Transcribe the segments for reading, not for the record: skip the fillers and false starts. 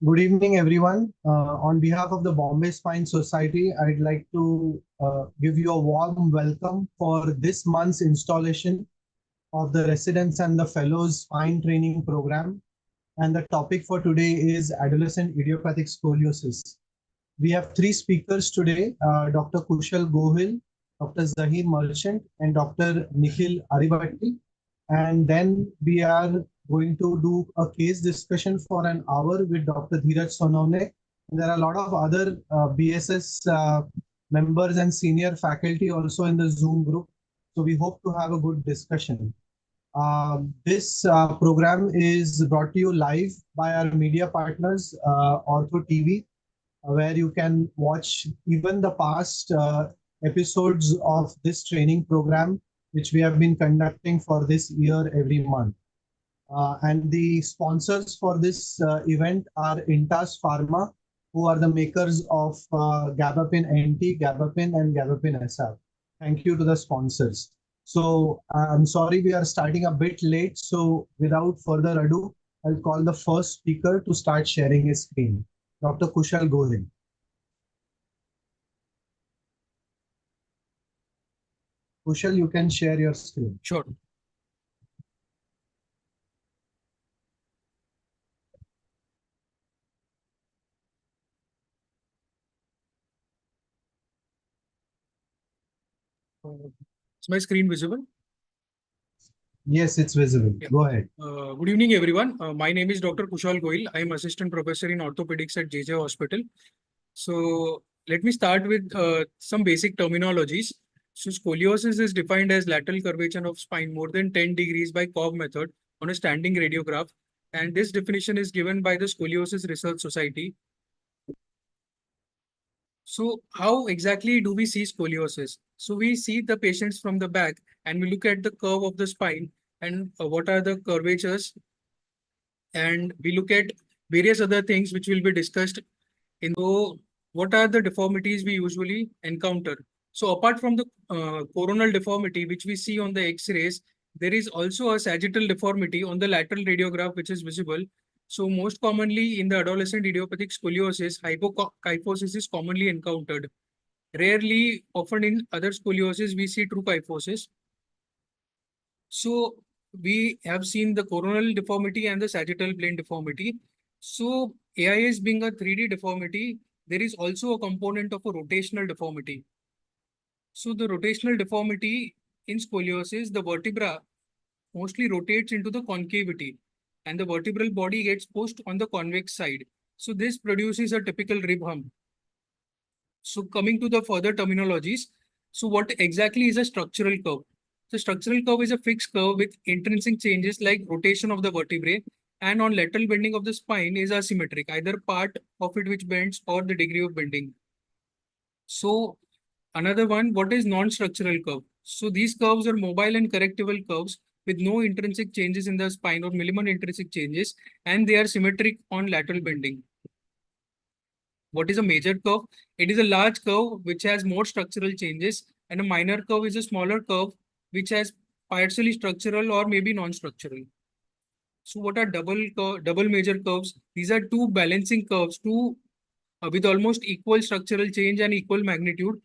Good evening, everyone. On behalf of the Bombay Spine Society, I'd like to give you a warm welcome for this month's installation of the Residents and the Fellows Spine Training Program. And the topic for today is Adolescent Idiopathic Scoliosis. We have three speakers today, Dr. Kushal Gohil, Dr. Zahir Merchant, and Dr. Nikhil Arbatti. And then we are going to do a case discussion for an hour with Dr. Neeraj Sonone. And there are a lot of other BSS members and senior faculty also in the Zoom group. So we hope to have a good discussion. This program is brought to you live by our media partners, OrthoTV, where you can watch even the past episodes of this training program, which we have been conducting for this year every month. And the sponsors for this event are Intas Pharma, who are the makers of Gabapin NT, Gabapin, and Gabapin SR. Thank you to the sponsors. So I'm sorry we are starting a bit late. So without further ado, I'll call the first speaker to start sharing his screen. Dr. Kushal Gohil. Kushal, you can share your screen. Sure. Is my screen visible? Yes, it's visible. Yeah. Go ahead. Good evening, everyone. My name is Dr. Kushal Gohil. I am assistant professor in orthopedics at JJ Hospital. So let me start with some basic terminologies. So scoliosis is defined as lateral curvature of spine more than 10 degrees by Cobb method on a standing radiograph. And this definition is given by the Scoliosis Research Society. So how exactly do we see scoliosis? So we see the patients from the back and we look at the curve of the spine and what are the curvatures, and we look at various other things which will be discussed in what are the deformities we usually encounter. So apart from the coronal deformity which we see on the x-rays, there is also a sagittal deformity on the lateral radiograph which is visible. So most commonly in the adolescent idiopathic scoliosis, hypokyphosis is commonly encountered. Rarely, often in other scoliosis, we see true kyphosis. So we have seen the coronal deformity and the sagittal plane deformity. So AIS being a 3D deformity, there is also a component of a rotational deformity. So the rotational deformity in scoliosis, the vertebra mostly rotates into the concavity and the vertebral body gets pushed on the convex side. So this produces a typical rib hump. So coming to the further terminologies, so what exactly is a structural curve? The structural curve is a fixed curve with intrinsic changes like rotation of the vertebrae, and on lateral bending of the spine is asymmetric, either part of it which bends or the degree of bending. So another one, what is non-structural curve? So these curves are mobile and correctable curves with no intrinsic changes in the spine or minimal intrinsic changes, and they are symmetric on lateral bending. What is a major curve? It is a large curve which has more structural changes, and a minor curve is a smaller curve which has partially structural or maybe non-structural. So what are double major curves? These are two balancing curves, with almost equal structural change and equal magnitude.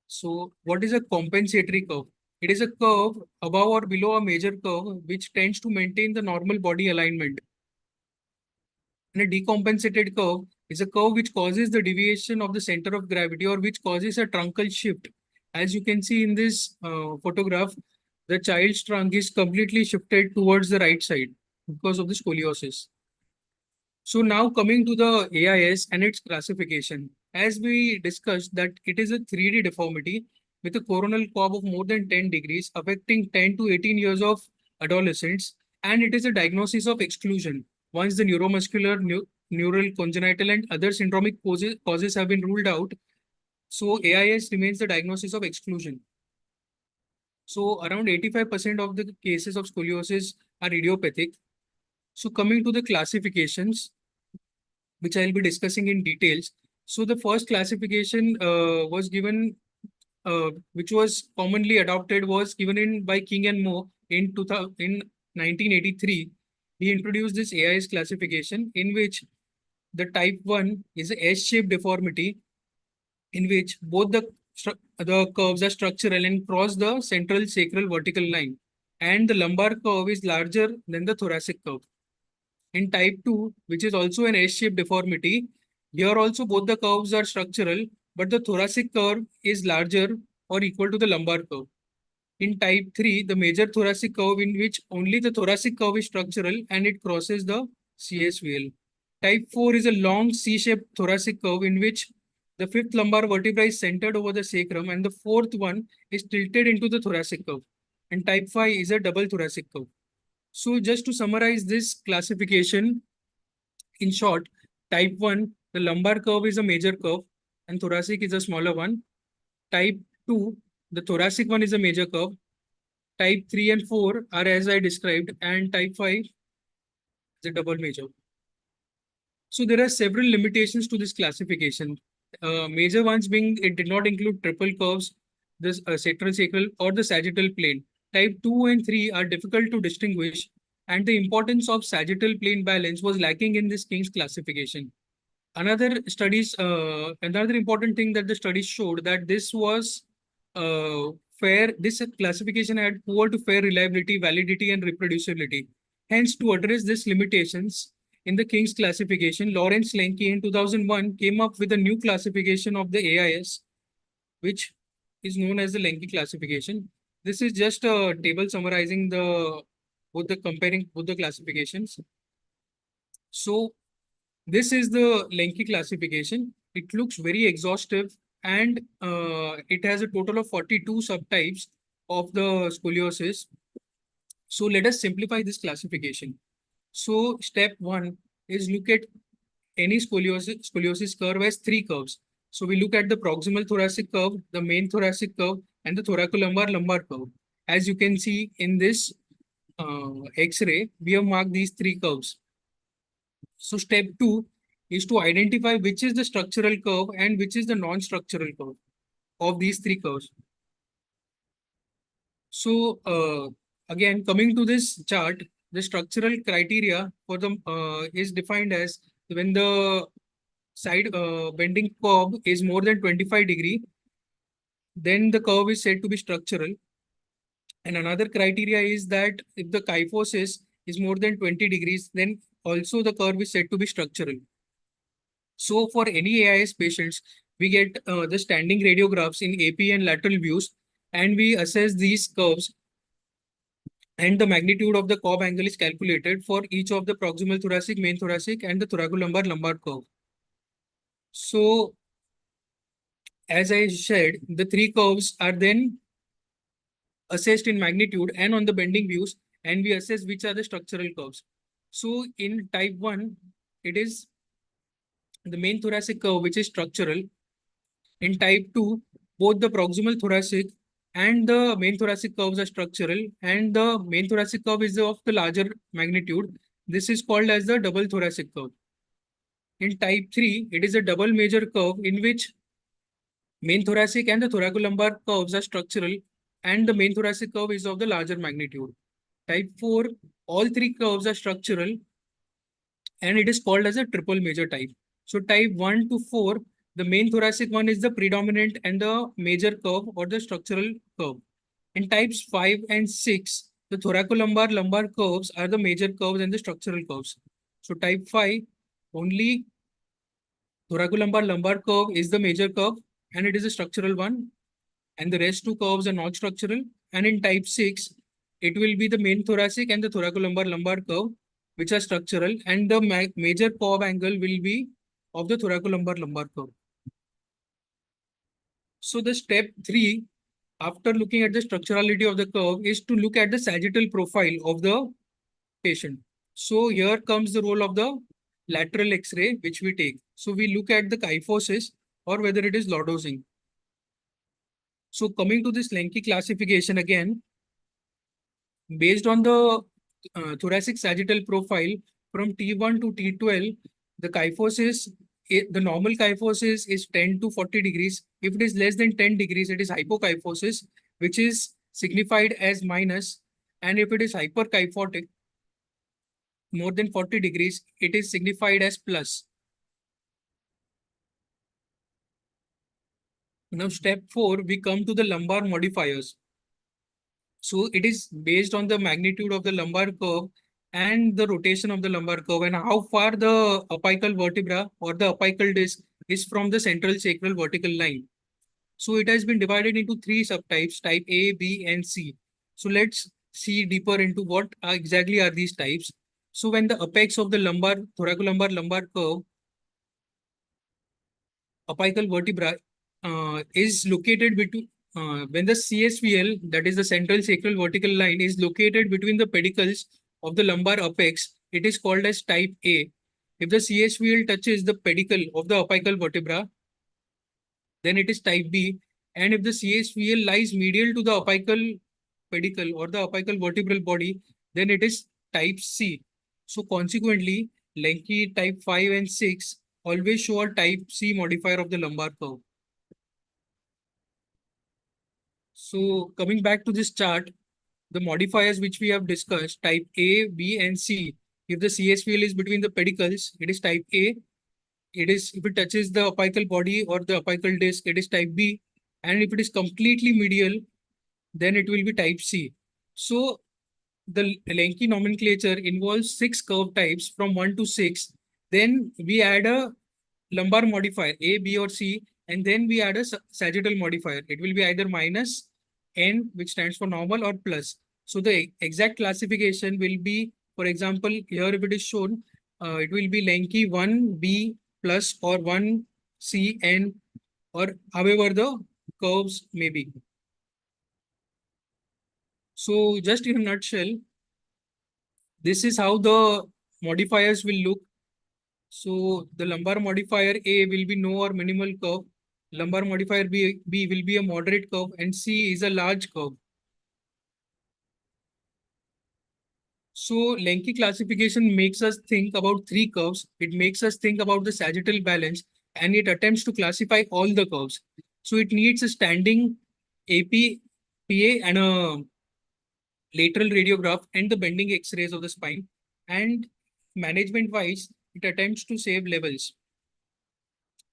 So what is a compensatory curve? It is a curve above or below a major curve which tends to maintain the normal body alignment. And a decompensated curve is a curve which causes the deviation of the center of gravity or which causes a truncal shift. As you can see in this photograph, the child's trunk is completely shifted towards the right side because of the scoliosis. So now coming to the AIS and its classification. As we discussed that it is a 3D deformity with a coronal curve of more than 10 degrees affecting 10 to 18 years of adolescents, and it is a diagnosis of exclusion. Once the neuromuscular, neural, congenital and other syndromic causes have been ruled out, so AIS remains the diagnosis of exclusion. So around 85% of the cases of scoliosis are idiopathic. So coming to the classifications, which I'll be discussing in details. So the first classification was given, which was commonly adopted, was given in by King and Moe in 1983. he introduced this AIS classification in which the type 1 is a S-shaped deformity in which both the curves are structural and cross the central sacral vertical line, and the lumbar curve is larger than the thoracic curve. In type 2, which is also an S-shaped deformity, here also both the curves are structural, but the thoracic curve is larger or equal to the lumbar curve. In type 3, the major thoracic curve in which only the thoracic curve is structural and it crosses the CSVL. Type 4 is a long C-shaped thoracic curve in which the fifth lumbar vertebra is centered over the sacrum and the fourth one is tilted into the thoracic curve. And type 5 is a double thoracic curve. So just to summarize this classification, in short, type 1, the lumbar curve is a major curve and thoracic is a smaller one. Type 2, the thoracic one is a major curve. Type 3 and 4 are as I described, and type 5 is a double major. So there are several limitations to this classification. Major ones being it did not include triple curves, this sacral or the sagittal plane. Type 2 and 3 are difficult to distinguish, and the importance of sagittal plane balance was lacking in this King's classification. Another important thing that the studies showed that this was this classification had poor to fair reliability, validity, and reproducibility. Hence, to address these limitations in the King's classification, Lawrence Lenke in 2001 came up with a new classification of the AIS, which is known as the Lenke classification. This is just a table summarizing comparing both the classifications. So this is the Lenke classification. It looks very exhaustive and it has a total of 42 subtypes of the scoliosis. So let us simplify this classification. So step 1 is look at any scoliosis curve as 3 curves. So we look at the proximal thoracic curve, the main thoracic curve, and the thoracolumbar lumbar curve. As you can see in this X-ray, we have marked these 3 curves. So step 2 is to identify which is the structural curve and which is the non-structural curve of these 3 curves. So again, coming to this chart, the structural criteria for the is defined as when the side bending curve is more than 25 degree, then the curve is said to be structural. And another criteria is that if the kyphosis is more than 20 degrees, then also the curve is said to be structural. So for any AIS patients, we get the standing radiographs in AP and lateral views, and we assess these curves, and the magnitude of the curve angle is calculated for each of the proximal thoracic, main thoracic, and the thoracolumbar lumbar curve. So as I shared, the 3 curves are then assessed in magnitude and on the bending views, and we assess which are the structural curves. So in type 1, it is the main thoracic curve, which is structural. In type 2, both the proximal thoracic and the main thoracic curves are structural, and the main thoracic curve is of the larger magnitude. This is called as the double thoracic curve. In type 3, it is a double major curve in which main thoracic and the thoracolumbar curves are structural, and the main thoracic curve is of the larger magnitude. Type 4, all 3 curves are structural, and it is called as a triple major type. So type 1 to 4, the main thoracic one is the predominant and the major curve or the structural curve. In types 5 and 6, the thoracolumbar lumbar curves are the major curves and the structural curves. So type 5, only thoracolumbar lumbar curve is the major curve and it is a structural one, and the rest 2 curves are not structural. And in type 6, it will be the main thoracic and the thoracolumbar lumbar curve, which are structural, and the major curve angle will be of the thoracolumbar lumbar curve. So the step 3, after looking at the structurality of the curve, is to look at the sagittal profile of the patient. So here comes the role of the lateral X-ray, which we take. So we look at the kyphosis or whether it is lordosing. So coming to this Lenke classification again, based on the thoracic sagittal profile from T1 to T12, the kyphosis, the normal kyphosis is 10 to 40 degrees. If it is less than 10 degrees, it is hypokyphosis, which is signified as minus. And if it is hyperkyphotic, more than 40 degrees, it is signified as plus. Now, step 4, we come to the lumbar modifiers. So it is based on the magnitude of the lumbar curve and the rotation of the lumbar curve and how far the apical vertebra or the apical disc is from the central sacral vertical line. So it has been divided into 3 subtypes, type A, B, and C. So let's see deeper into what exactly are these types. So when the apex of the thoracolumbar curve, apical vertebra, is located between, when the CSVL, that is the central sacral vertical line, is located between the pedicles of the lumbar apex, it is called as type A. If the CSVL touches the pedicle of the apical vertebra, then it is type B. And if the CSVL lies medial to the apical pedicle or the apical vertebral body, then it is type C. So consequently, Lenky type 5 and 6 always show a type C modifier of the lumbar curve. So coming back to this chart, the modifiers which we have discussed, type A, B, and C. If the CSVL is between the pedicles, it is type A. If it touches the apical body or the apical disc, it is type B. And if it is completely medial, then it will be type C. So the Lenky nomenclature involves 6 curve types from 1 to 6. Then we add a lumbar modifier, A, B, or C, and then we add a sagittal modifier. It will be either minus N, which stands for normal, or plus. So the exact classification will be, for example, here if it is shown, it will be Lenky 1B plus or 1C N, or however the curves may be. So just in a nutshell, this is how the modifiers will look. So the lumbar modifier A will be no or minimal curve. Lumbar modifier B will be a moderate curve, and C is a large curve. So Lenky classification makes us think about 3 curves. It makes us think about the sagittal balance, and it attempts to classify all the curves. So it needs a standing AP, PA, and a lateral radiograph and the bending X-rays of the spine. And management-wise, it attempts to save levels.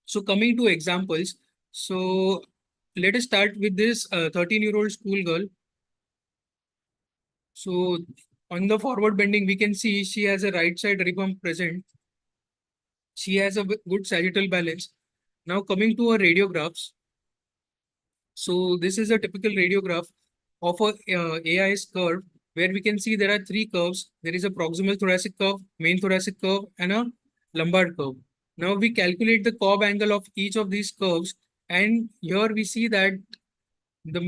So coming to examples, so let us start with this 13-year-old schoolgirl. So on the forward bending, we can see she has a right side rib bump present. She has a good sagittal balance. Now coming to her radiographs. So this is a typical radiograph of a AIS curve where we can see there are 3 curves. There is a proximal thoracic curve, main thoracic curve, and a lumbar curve. Now we calculate the Cobb angle of each of these curves, and here we see that the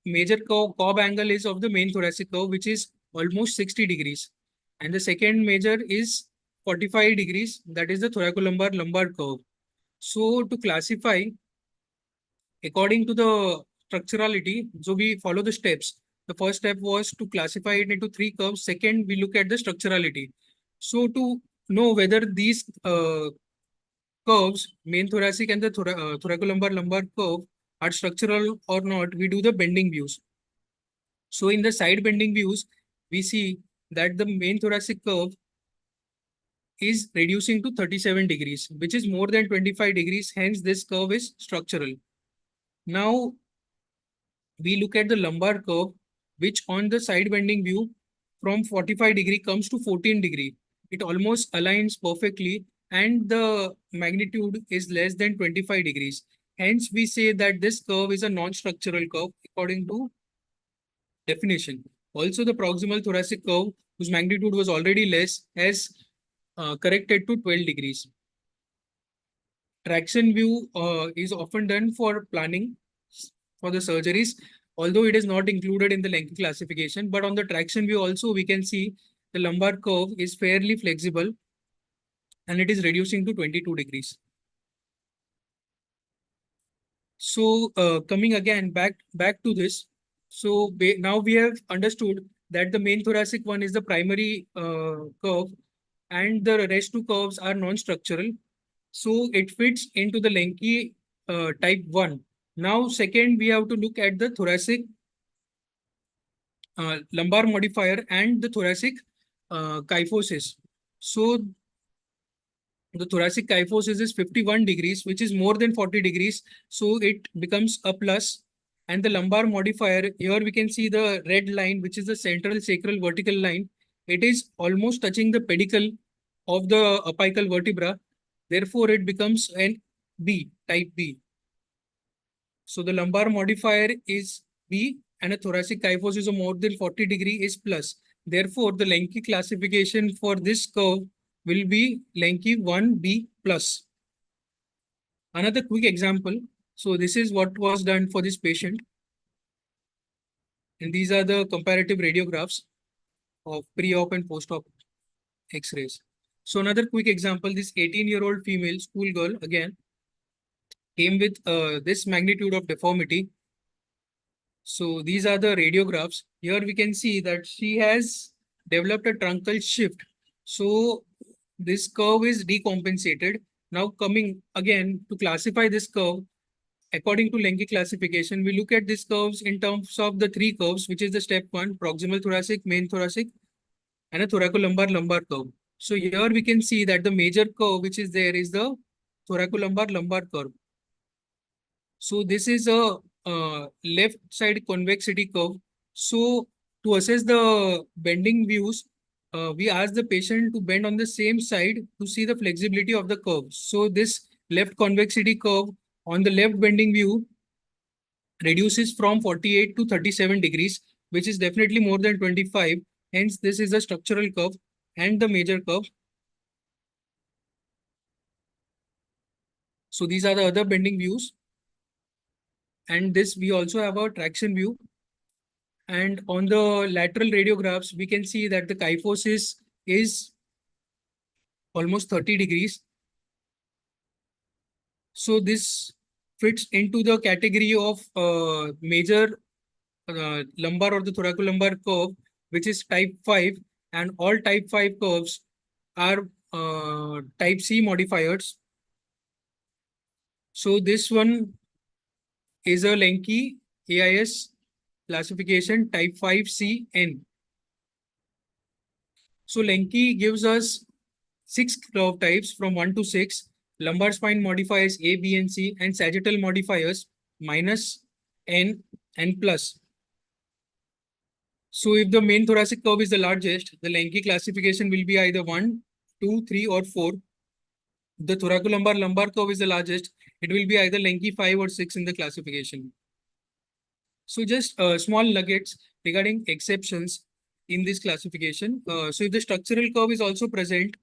major Cobb angle is of the main thoracic curve, which is almost 60 degrees. And the second major is 45 degrees, that is the thoracolumbar lumbar curve. So to classify, according to the structurality, so we follow the steps. The first step was to classify it into 3 curves. Second, we look at the structurality. So to know whether these curves, main thoracic and the thoracolumbar lumbar curve, are structural or not, we do the bending views. So in the side bending views, we see that the main thoracic curve is reducing to 37 degrees, which is more than 25 degrees. Hence, this curve is structural. Now, we look at the lumbar curve, which on the side bending view from 45 degree comes to 14 degree. It almost aligns perfectly, and the magnitude is less than 25 degrees. Hence, we say that this curve is a non-structural curve according to definition. Also, the proximal thoracic curve, whose magnitude was already less, has corrected to 12 degrees. Traction view is often done for planning for the surgeries, although it is not included in the Lenky classification. But on the traction view also, we can see the lumbar curve is fairly flexible and it is reducing to 22 degrees. So coming again back to this. So now we have understood that the main thoracic one is the primary curve and the rest 2 curves are non-structural. So it fits into the Lenky type 1. Now second, we have to look at the thoracic lumbar modifier and the thoracic kyphosis. So the thoracic kyphosis is 51 degrees, which is more than 40 degrees. So it becomes a plus. And the lumbar modifier, here we can see the red line, which is the central sacral vertical line. It is almost touching the pedicle of the apical vertebra. Therefore, it becomes an B, type B. So the lumbar modifier is B and a thoracic kyphosis of more than 40 degree is plus. Therefore, the Lenke classification for this curve will be Lenke 1B plus. Another quick example. So this is what was done for this patient. And these are the comparative radiographs of pre-op and post-op X-rays. So another quick example, this 18-year-old female schoolgirl again came with this magnitude of deformity. So these are the radiographs. Here we can see that she has developed a truncal shift. So this curve is decompensated. Now coming again to classify this curve, according to Lenke classification, we look at these curves in terms of the three curves, which is the step one, proximal thoracic, main thoracic, and a thoracolumbar lumbar curve. So here we can see that the major curve which is there is the thoracolumbar lumbar curve. So this is a left side convexity curve. So to assess the bending views, we ask the patient to bend on the same side to see the flexibility of the curve. So this left convexity curve on the left bending view reduces from 48 to 37 degrees, which is definitely more than 25. Hence, this is the structural curve and the major curve. So these are the other bending views. And this we also have a traction view. And on the lateral radiographs, we can see that the kyphosis is almost 30 degrees. So this fits into the category of major lumbar or the thoracolumbar curve, which is type 5. And all type 5 curves are type C modifiers. So this one is a Lenke AIS classification type 5CN. So Lenke gives us 6 curve types from 1 to 6, lumbar spine modifiers A, B, and C, and sagittal modifiers minus, N, and plus. So if the main thoracic curve is the largest, the Lenke classification will be either 1, 2, 3, or 4. The thoracolumbar lumbar curve is the largest. It will be either Lenke 5 or 6 in the classification. So just small nuggets regarding exceptions in this classification. So if the structural curve is also present,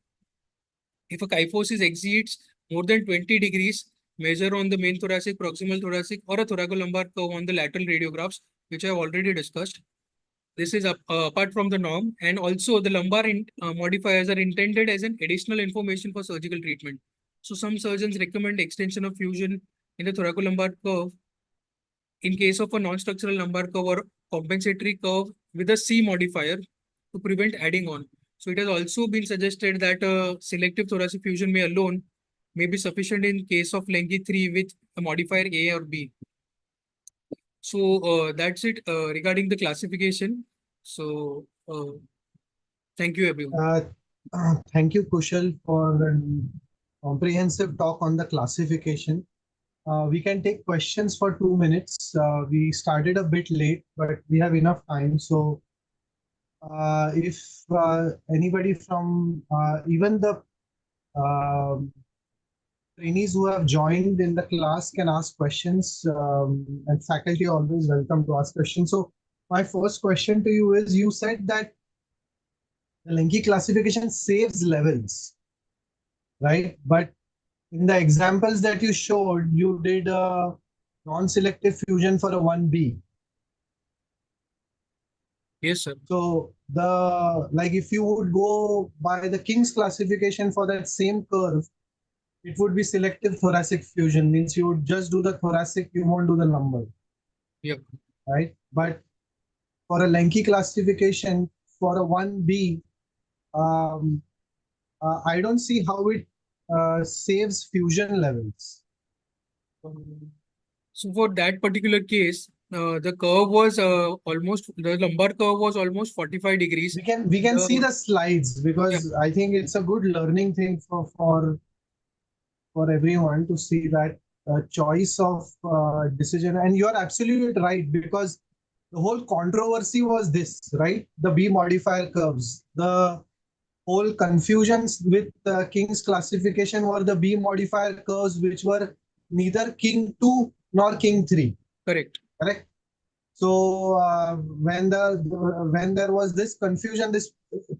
if a kyphosis exceeds more than 20 degrees, measure on the main thoracic, proximal thoracic, or a thoracolumbar curve on the lateral radiographs, which I have already discussed. This is apart from the norm, and also the lumbar modifiers are intended as an additional information for surgical treatment. So some surgeons recommend extension of fusion in the thoracolumbar curve in case of a non-structural lumbar curve or compensatory curve with a C modifier to prevent adding on. So it has also been suggested that selective thoracic fusion may alone may be sufficient in case of Lenke 3 with a modifier A or B. So that's it regarding the classification. So thank you, everyone. Thank you, Kushal, for a comprehensive talk on the classification. We can take questions for 2 minutes. We started a bit late, but we have enough time. So if anybody from even the trainees who have joined in the class can ask questions, and faculty are always welcome to ask questions. So my first question to you is, you said that the Lenke classification saves levels, right? But in the examples that you showed, you did a non-selective fusion for a 1B. Yes, sir. So if you would go by the King's classification for that same curve, it would be selective thoracic fusion, means you would just do the thoracic, you won't do the lumbar. Yep. Right? But for a Lenke classification for a 1B, I don't see how it saves fusion levels. So for that particular case, the curve was almost, the lumbar curve was almost 45 degrees. We can see the slides, Yeah, because I think it's a good learning thing for everyone to see that choice of decision. And you're absolutely right, because the whole controversy was this, right? The B modifier curves. The whole confusions with King's classification were the B modifier curves, which were neither King 2 nor King 3. correct. Correct. So when there was this confusion, this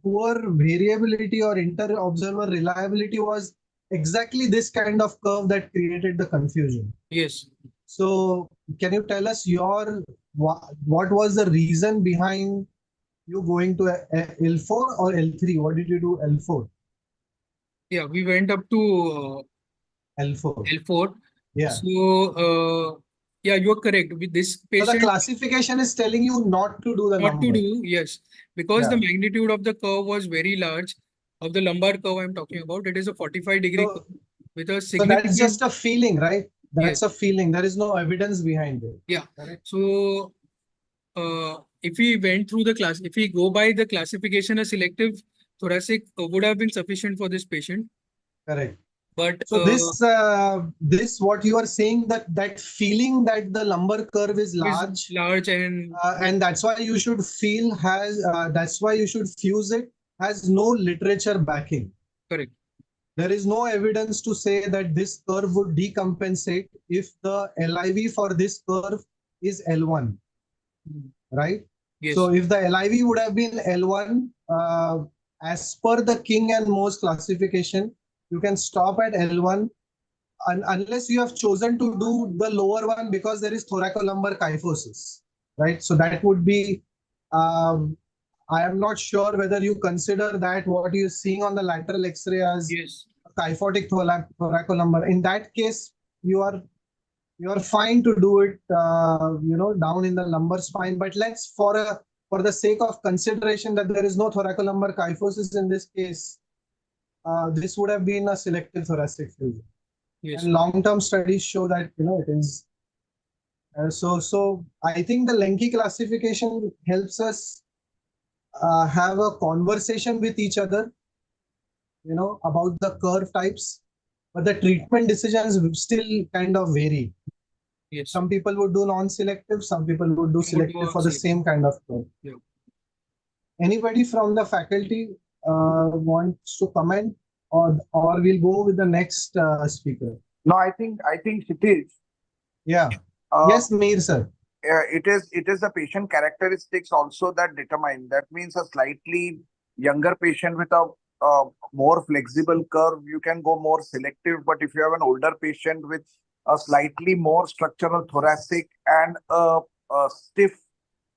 poor variability or inter-observer reliability was exactly this kind of curve that created the confusion. Yes. So can you tell us what was the reason behind you going to L4 or L3? What did you do L4? Yeah, we went up to L4. L4. Yeah. So, yeah, you're correct. With this So the patient, classification is telling you not to do the not to number. do, yes, because the Yeah. magnitude of the curve was very large. Of the lumbar curve I'm talking about, it is a 45-degree curve So with a So that's significant, just a feeling, right? yes, That's a feeling. There is no evidence behind it. yeah. Correct. So, if we went through the class, if we go by the classification, a selective thoracic would have been sufficient for this patient. Correct. But So this what you are saying, that feeling that the lumbar curve is is large, large and that's why you should that's why you should fuse it, has no literature backing. correct. There is no evidence to say that this curve would decompensate if the LIV for this curve is L1, right? So Yes, if the LIV would have been L1, as per the King and Mohs classification, you can stop at L1, unless you have chosen to do the lower one because there is thoracolumbar kyphosis, right? So that would be, I am not sure whether you consider that what you're seeing on the lateral X-ray as yes, kyphotic thoracolumbar. In that case, you are fine to do it, down in the lumbar spine. But let's, for the sake of consideration that there is no thoracolumbar kyphosis in this case, this would have been a selective thoracic fusion. yes, And long-term studies show that it is. So I think the Lenki classification helps us have a conversation with each other, about the curve types, but the treatment decisions will still kind of vary. yes. Some people would do non-selective, some people would do Some would do selective for the selective. same kind of curve. Yeah. Anybody from the faculty wants to comment, or we'll go with the next speaker? No, I think Kshitij, Yeah. uh, Yes, Mir sir. it is the patient characteristics also that determine. That means a slightly younger patient with a more flexible curve, you can go more selective. But if you have an older patient with a slightly more structural thoracic and a stiff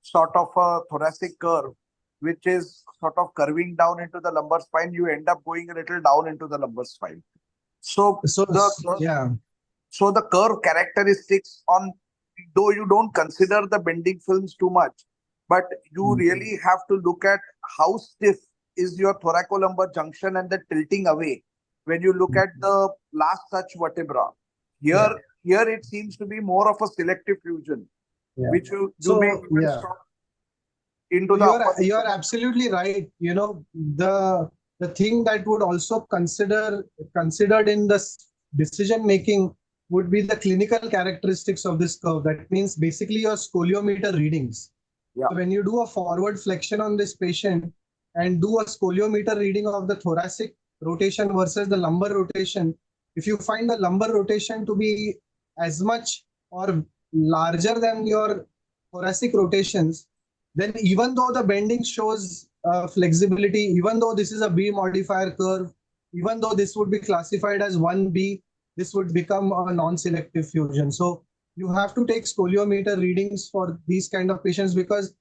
sort of a thoracic curve, which is sort of curving down into the lumbar spine, you end up going a little down into the lumbar spine. So So yeah. so the curve characteristics on, though you don't consider the bending films too much, but you really have to look at how stiff is your thoracolumbar junction and the tilting away when you look at the last touch vertebra. Here, here it seems to be more of a selective fusion, Yeah. which you So may even yeah. stop into So the upper. you're absolutely right. The thing that would also considered in the decision making would be the clinical characteristics of this curve. That means basically your scoliometer readings. Yeah. So when you do a forward flexion on this patient and do a scoliometer reading of the thoracic rotation versus the lumbar rotation, if you find the lumbar rotation to be as much or larger than your thoracic rotations, then even though the bending shows flexibility, even though this is a B modifier curve, even though this would be classified as 1B, this would become a non-selective fusion. So you have to take scoliometer readings for these kind of patients, because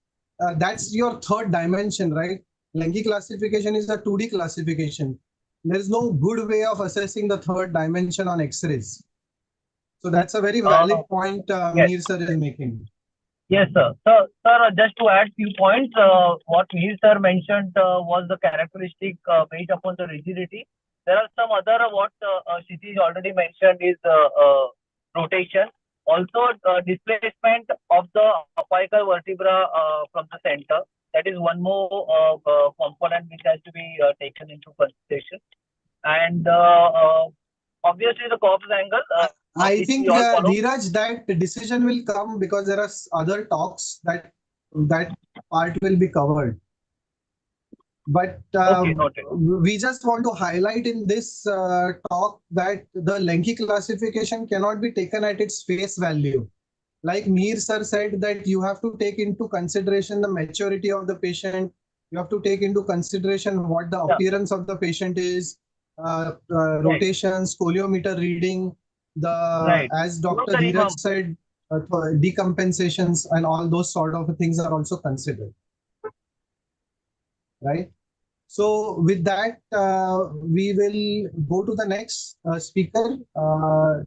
that's your third dimension, right? Lenki classification is a 2D classification. There is no good way of assessing the third dimension on X-rays. So that's a very valid point Yes. Mir sir is making. Yes, sir. So, sir, just to add few points, what Neil sir mentioned was the characteristic based upon the rigidity. There are some other what Kshitij already mentioned is rotation. Also, displacement of the apical vertebra from the center. That is one more component which has to be taken into consideration. And obviously, the corpse angle, I which we think, all follow. Neeraj, that decision will come because there are other talks that part will be covered. But Okay, noted. we just want to highlight in this talk that the Lenki classification cannot be taken at its face value. Like Meer sir said, that you have to take into consideration the maturity of the patient. You have to take into consideration what the Yeah. appearance of the patient is, Right. rotation, scoliometer reading, Right. as Dr. Rotary Neeraj mum. said, decompensations and all those sort of things are also considered, right? So with that, we will go to the next speaker,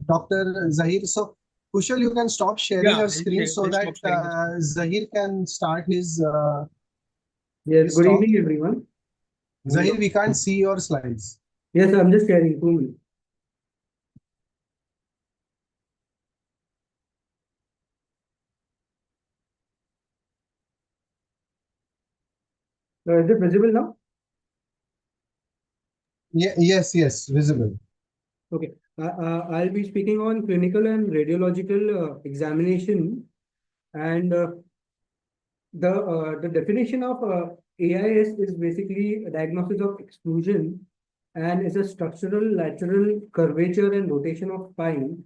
Dr. Zahir. So Kushal, you can stop sharing Yeah, your screen so I'll that stop sharing my screen. Zahir can start his, Yes, his good talk. evening, everyone. Zahir, we can't see your slides. Yes, I'm just sharing 2 minutes. Is it visible now? Yes, yes, visible. Okay. I'll be speaking on clinical and radiological examination, and the definition of AIS is basically a diagnosis of exclusion, and is a structural lateral curvature and rotation of spine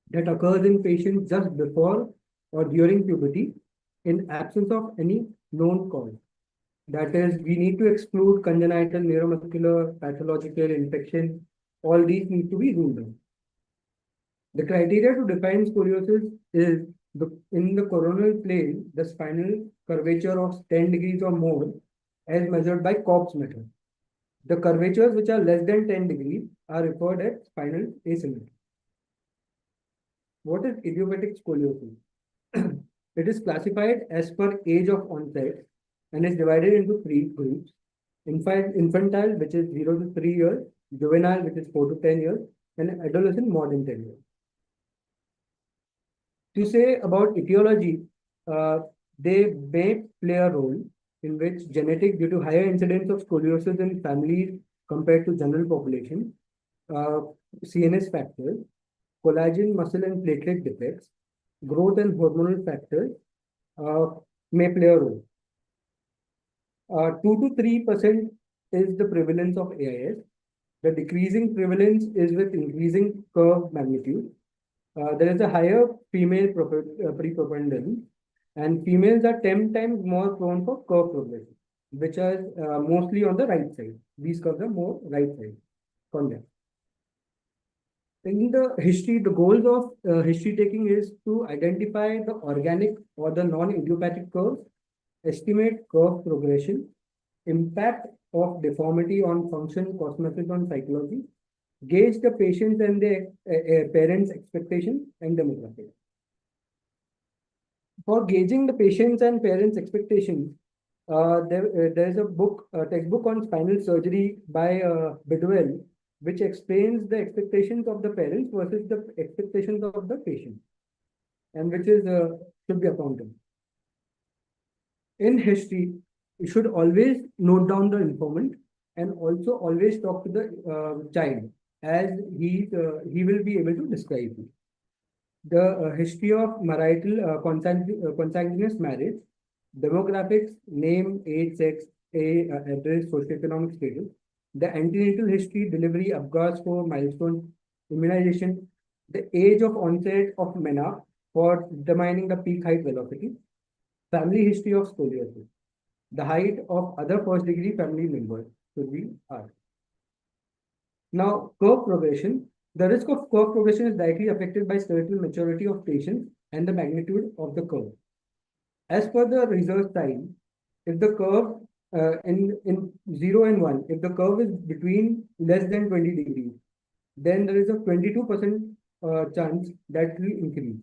that occurs in patients just before or during puberty in absence of any known cause. That is, we need to exclude congenital, neuromuscular, pathological, infection. All these need to be ruled out. The criteria to define scoliosis is in the coronal plane, the spinal curvature of 10 degrees or more as measured by Cobb's method. The curvatures which are less than 10 degrees are referred as spinal asymmetry. What is idiopathic scoliosis? It is classified as per age of onset and is divided into 3 groups. Infantile, which is 0 to 3 years, juvenile, which is 4 to 10 years, and adolescent, more than 10 years. To say about etiology, they may play a role in which genetic, due to higher incidence of scoliosis in families compared to general population, CNS factors, collagen, muscle, and platelet defects, growth and hormonal factors may play a role. 2 to 3% is the prevalence of AIS. The decreasing prevalence is with increasing curve magnitude. There is a higher female preponderance, and females are 10 times more prone for curve progression, which are mostly on the right side. These curves are more right side from left. In the history, the goals of history taking is to identify the organic or the non-idiopathic curves, estimate curve progression, impact of deformity on function, cosmetic, on psychology, gauge the patients and their parents' expectations and demographics. For gauging the patients and parents' expectations, there is a textbook on spinal surgery by Bidwell, which explains the expectations of the parents versus the expectations of the patient, and which is should be accounted. In history, you should always note down the informant and also always talk to the child, as he will be able to describe it. The history of marital consanguineous marriage, demographics, name, age, sex, address, socioeconomic status, the antenatal history, delivery, abgas for milestone, immunization, the age of onset of MENA for determining the peak height velocity, family history of scoliosis, the height of other first degree family members should be asked. Now, curve progression. The risk of curve progression is directly affected by skeletal maturity of patients and the magnitude of the curve. As per the research time, if the curve in 0 and 1, if the curve is between less than 20 degrees, then there is a 22% chance that will increase.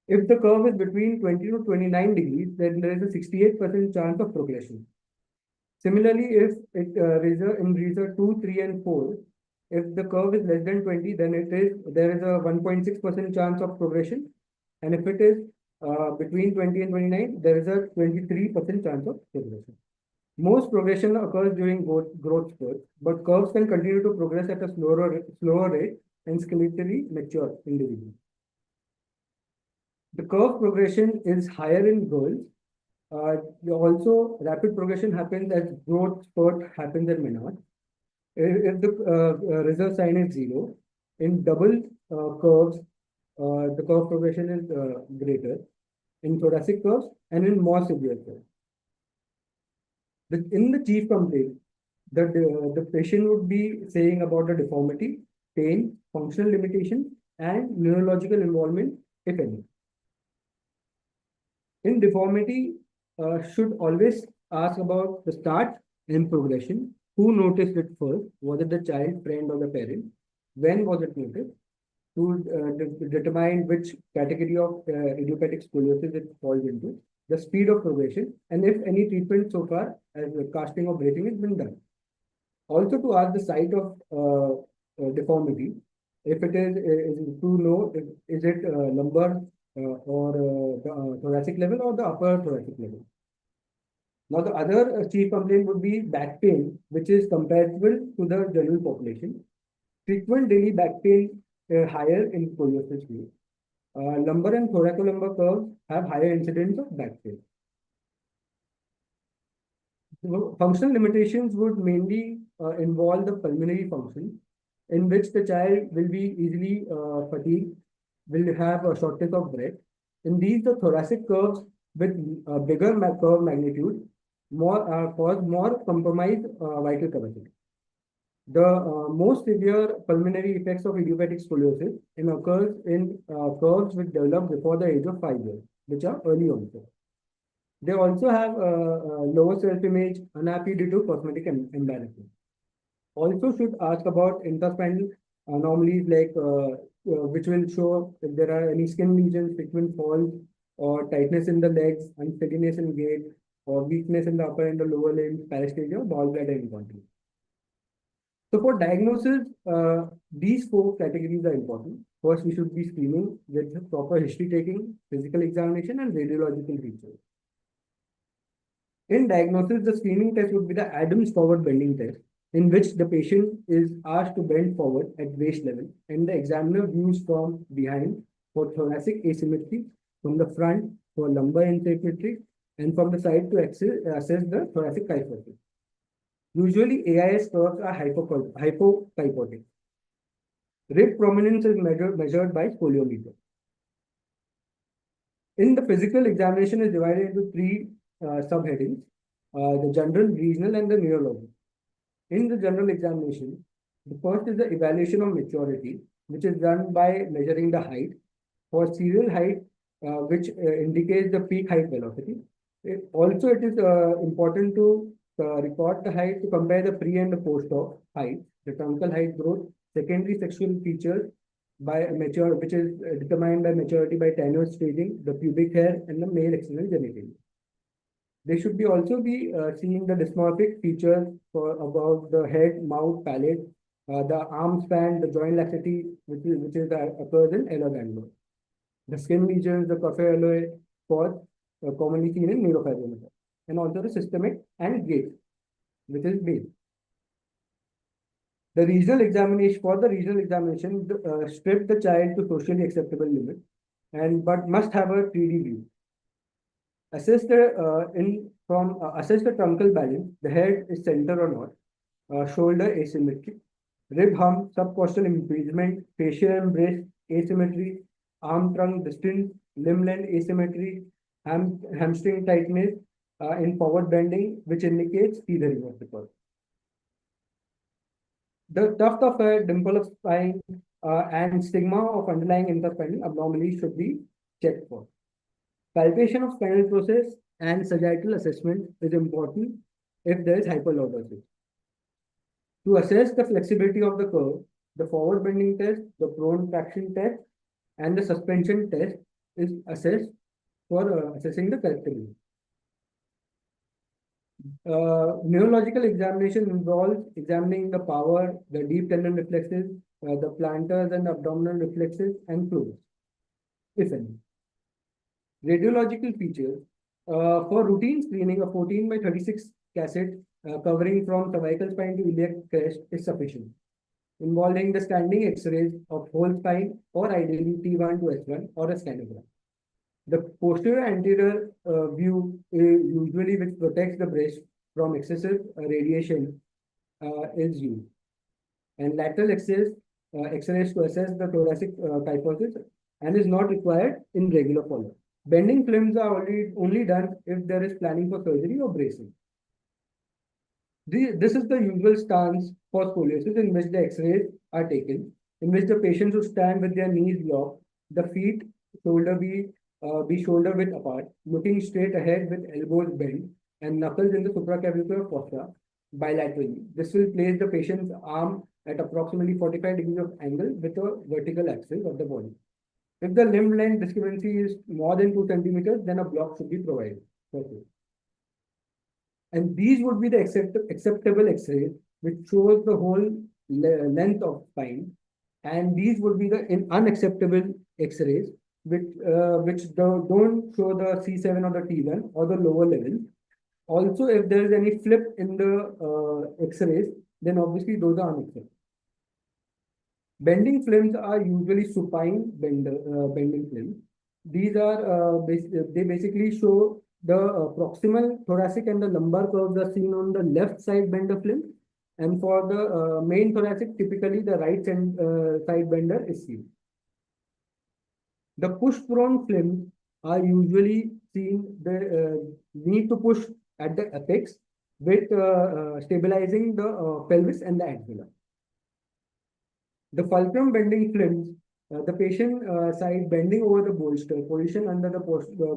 If the curve is between 20 to 29 degrees, then there is a 68% chance of progression. Similarly, if it in research 2, 3, and 4, If the curve is less than 20, then there is a 1.6% chance of progression. And if it is between 20 and 29, there is a 23% chance of progression. Most progression occurs during growth spurts, but curves can continue to progress at a slower rate in skeletally mature individuals. The curve progression is higher in girls. Also, rapid progression happens as growth spurt happens in menors. If the reserve sign is 0, in double curves, the curve progression is greater. In thoracic curves and in more severe curves. In the chief complaint, the patient would be saying about the deformity, pain, functional limitation, and neurological involvement, if any. In deformity, should always ask about the start and progression. Who noticed it first? Was it the child, friend, or the parent? When was it noticed? To determine which category of idiopathic scoliosis it falls into, the speed of progression, and if any treatment so far as casting or bracing has been done. Also to ask the site of deformity, if it is to know if, is it lumbar or the thoracic level or the upper thoracic level. Now the other chief complaint would be back pain, which is comparable to the general population. Frequent daily back pain higher in scoliosis group. Lumbar and thoracolumbar curves have higher incidence of back pain. Functional limitations would mainly involve the pulmonary function, in which the child will be easily fatigued, will have a shortness of breath. In these, the thoracic curves with bigger curve magnitude cause more compromised vital capacity. The most severe pulmonary effects of idiopathic scoliosis occurs in curves which develop before the age of 5 years, which are early onset. They also have lower self-image, unhappy due to cosmetic embarrassment. Also should ask about interspinal anomalies like which will show if there are any skin lesions, frequent falls, or tightness in the legs, unsteadiness in gait, or weakness in the upper and the lower limbs, paresthesia, or gallbladder incontinence. So for diagnosis, these 4 categories are important. First, we should be screening with proper history taking, physical examination, and radiological features. In diagnosis, the screening test would be the Adams forward bending test, in which the patient is asked to bend forward at waist level, and the examiner views from behind for thoracic asymmetry, from the front for lumbar asymmetry, and from the side to assess the thoracic kyphosis. Usually, AIS curves are hypokyphotic. Rib prominence is measured by scoliometer. In the physical examination is divided into 3 subheadings, the general, regional, and the neurology. In the general examination, the first is the evaluation of maturity, which is done by measuring the height. For serial height, which indicates the peak height velocity. It is important to record the height to compare the pre and the post-op height, the truncal height growth, secondary sexual features by mature, which is determined by maturity by tenure staging, the pubic hair, and the male external genitalia. They should be also be seeing the dysmorphic features for about the head, mouth, palate, the arm span, the joint laxity, which occurs in alloganglio. The skin lesions, the coffee alloy spots, commonly seen in neurofibromatosis, and also the systemic and gait, which is base. The regional examination, for the regional examination, strip the child to socially acceptable limit, but must have a 3D view. Assess the truncal balance, the head is center or not, shoulder asymmetry, rib hump, subcostal impingement, facial embrace asymmetry, arm trunk distance, limb length asymmetry, hamstring tightness in forward bending, which indicates teethering of the curve. The tuft of a dimple of spine and stigma of underlying interspinal abnormality should be checked for. Palpation of spinal process and sagittal assessment is important if there is hyperlordosis. To assess the flexibility of the curve, the forward bending test, the prone traction test, and the suspension test is assessed for assessing the correctability. Neurological examination involves examining the power, the deep tendon reflexes, the plantars and abdominal reflexes, and flows, if any. Radiological features. For routine screening, a 14 by 36 cassette covering from cervical spine to iliac crest is sufficient, involving the standing X-rays of whole spine or ideally T1 to S1 or a scanogram. The posterior anterior view usually which protects the breast from excessive radiation is used. And lateral X-rays to assess the thoracic kyphosis and is not required in regular follow-up. Bending films are only done if there is planning for surgery or bracing. This is the usual stance for scoliosis in which the X-rays are taken, in which the patient should stand with their knees locked, the feet be shoulder width apart, looking straight ahead with elbows bent and knuckles in the supraclavicular fossa bilaterally. This will place the patient's arm at approximately 45 degrees of angle with a vertical axis of the body. If the limb length discrepancy is more than 2 centimeters, then a block should be provided. Okay. And these would be the acceptable X-rays, which shows the whole length of spine. And these would be the unacceptable X-rays, which don't show the C7 or the T1 or the lower level. Also, if there is any flip in the X-rays, then obviously those are unacceptable. Bending films are usually supine bending films. These are they basically show the proximal thoracic and the lumbar curves are seen on the left side bender film, and for the main thoracic, typically the right side bender is seen. The push-prone films are usually seen the need to push at the apex with stabilizing the pelvis and the axilla. The fulcrum bending films, the patient side bending over the bolster, position under the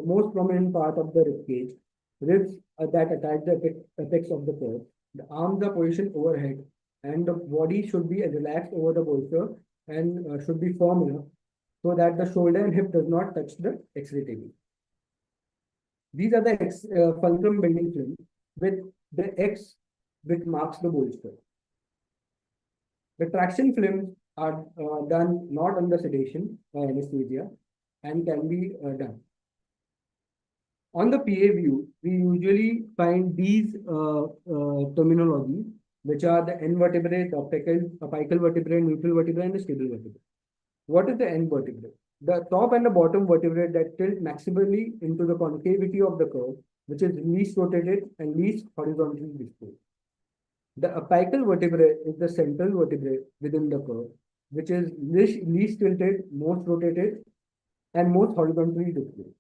most prominent part of the rib cage, ribs that attach the apex of the curve. The arms are positioned overhead, and the body should be relaxed over the bolster and should be firm enough so that the shoulder and hip does not touch the X-ray table. These are the fulcrum bending films with the X which marks the bolster. The traction films are done not under sedation or anesthesia and can be done. On the PA view, we usually find these terminologies, which are the end vertebrae, the apical vertebrae, neutral vertebrae, and the stable vertebrae. What is the end vertebrae? The top and the bottom vertebrae that tilt maximally into the concavity of the curve, which is least rotated and least horizontally disposed. The apical vertebrae is the central vertebrae within the curve, which is least tilted, most rotated, and most horizontally displaced.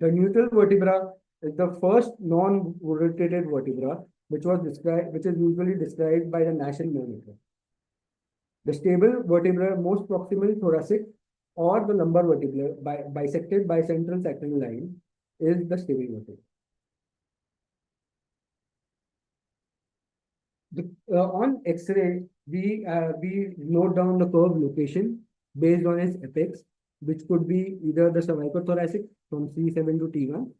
The neutral vertebra is the first non-rotated vertebra, which is usually described by the Nash and Moore. The stable vertebra, most proximal thoracic, or the lumbar vertebra, bisected by central sacral line, is the stable vertebra. On X-ray, we note down the curve location based on its apex, which could be either the cervicothoracic from C7 to T1,